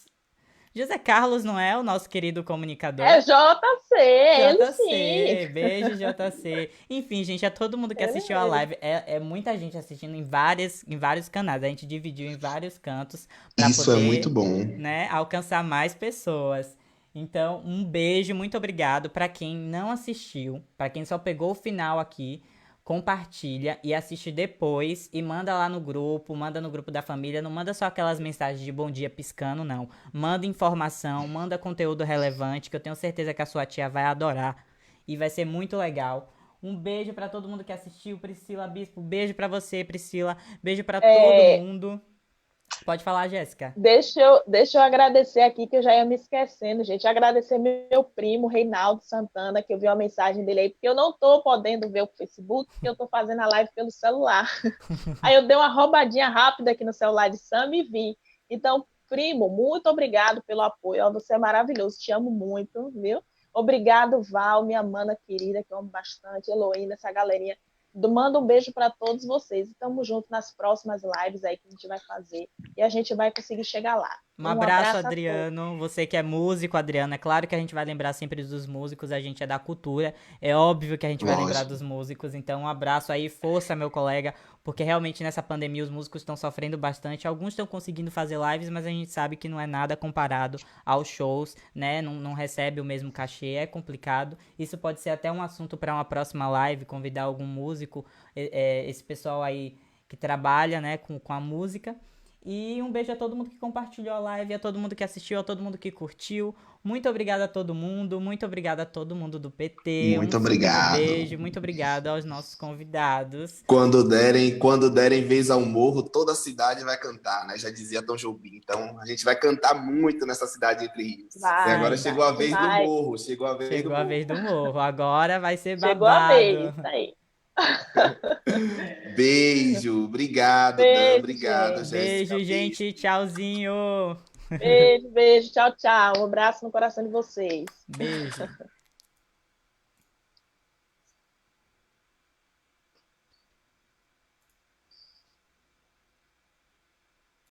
José Carlos não é o nosso querido comunicador? É JC, ele JC, sim. beijo JC. Enfim, gente, a todo mundo que assistiu a live, é muita gente assistindo em vários canais. A gente dividiu em vários cantos para Isso é poder, muito bom. né, alcançar mais pessoas. Então, um beijo, muito obrigado para quem não assistiu, para quem só pegou o final aqui. Compartilha e assiste depois e manda lá no grupo, manda no grupo da família, não manda só aquelas mensagens de bom dia piscando, não. Manda informação, manda conteúdo relevante, que eu tenho certeza que a sua tia vai adorar e vai ser muito legal. Um beijo pra todo mundo que assistiu, Priscila Bispo, beijo pra você, Priscila, beijo pra todo mundo. Pode falar, Jéssica. Deixa eu agradecer aqui, que eu já ia me esquecendo, gente. Agradecer meu primo, Reinaldo Santana, que eu vi uma mensagem dele aí, porque eu não estou podendo ver o Facebook, porque eu estou fazendo a live pelo celular. Aí eu dei uma roubadinha rápida aqui no celular de Sam e vi. Então, primo, muito obrigado pelo apoio. Você é maravilhoso, te amo muito, viu? Obrigado, Val, minha mana querida, que eu amo bastante, Heloína, essa galerinha. Manda um beijo para todos vocês. Estamos juntos nas próximas lives aí que a gente vai fazer e a gente vai conseguir chegar lá. Um abraço, Adriano. Você que é músico, Adriano. É claro que a gente vai lembrar sempre dos músicos, a gente é da cultura. É óbvio que a gente vai lembrar dos músicos. Então, um abraço aí, força, meu colega. Porque realmente nessa pandemia os músicos estão sofrendo bastante. Alguns estão conseguindo fazer lives, mas a gente sabe que não é nada comparado aos shows, né? Não recebe o mesmo cachê, é complicado. Isso pode ser até um assunto para uma próxima live, convidar algum músico, esse pessoal aí que trabalha, né, com a música. E um beijo a todo mundo que compartilhou a live, a todo mundo que assistiu, a todo mundo que curtiu. Muito obrigado a todo mundo, muito obrigado a todo mundo do PT. Muito obrigado. Beijo, muito obrigado aos nossos convidados. Quando derem vez ao morro, toda a cidade vai cantar, né? Já dizia Tom Jobim. Então, a gente vai cantar muito nessa cidade entre rios. E agora chegou a vez do morro. Chegou a vez do morro. Agora vai ser babado. Chegou a vez, tá aí. Beijo, obrigado, Dan, obrigado, Jéssica. Beijo, gente, tchauzinho. Beijo, tchau, tchau. Um abraço no coração de vocês. Beijo.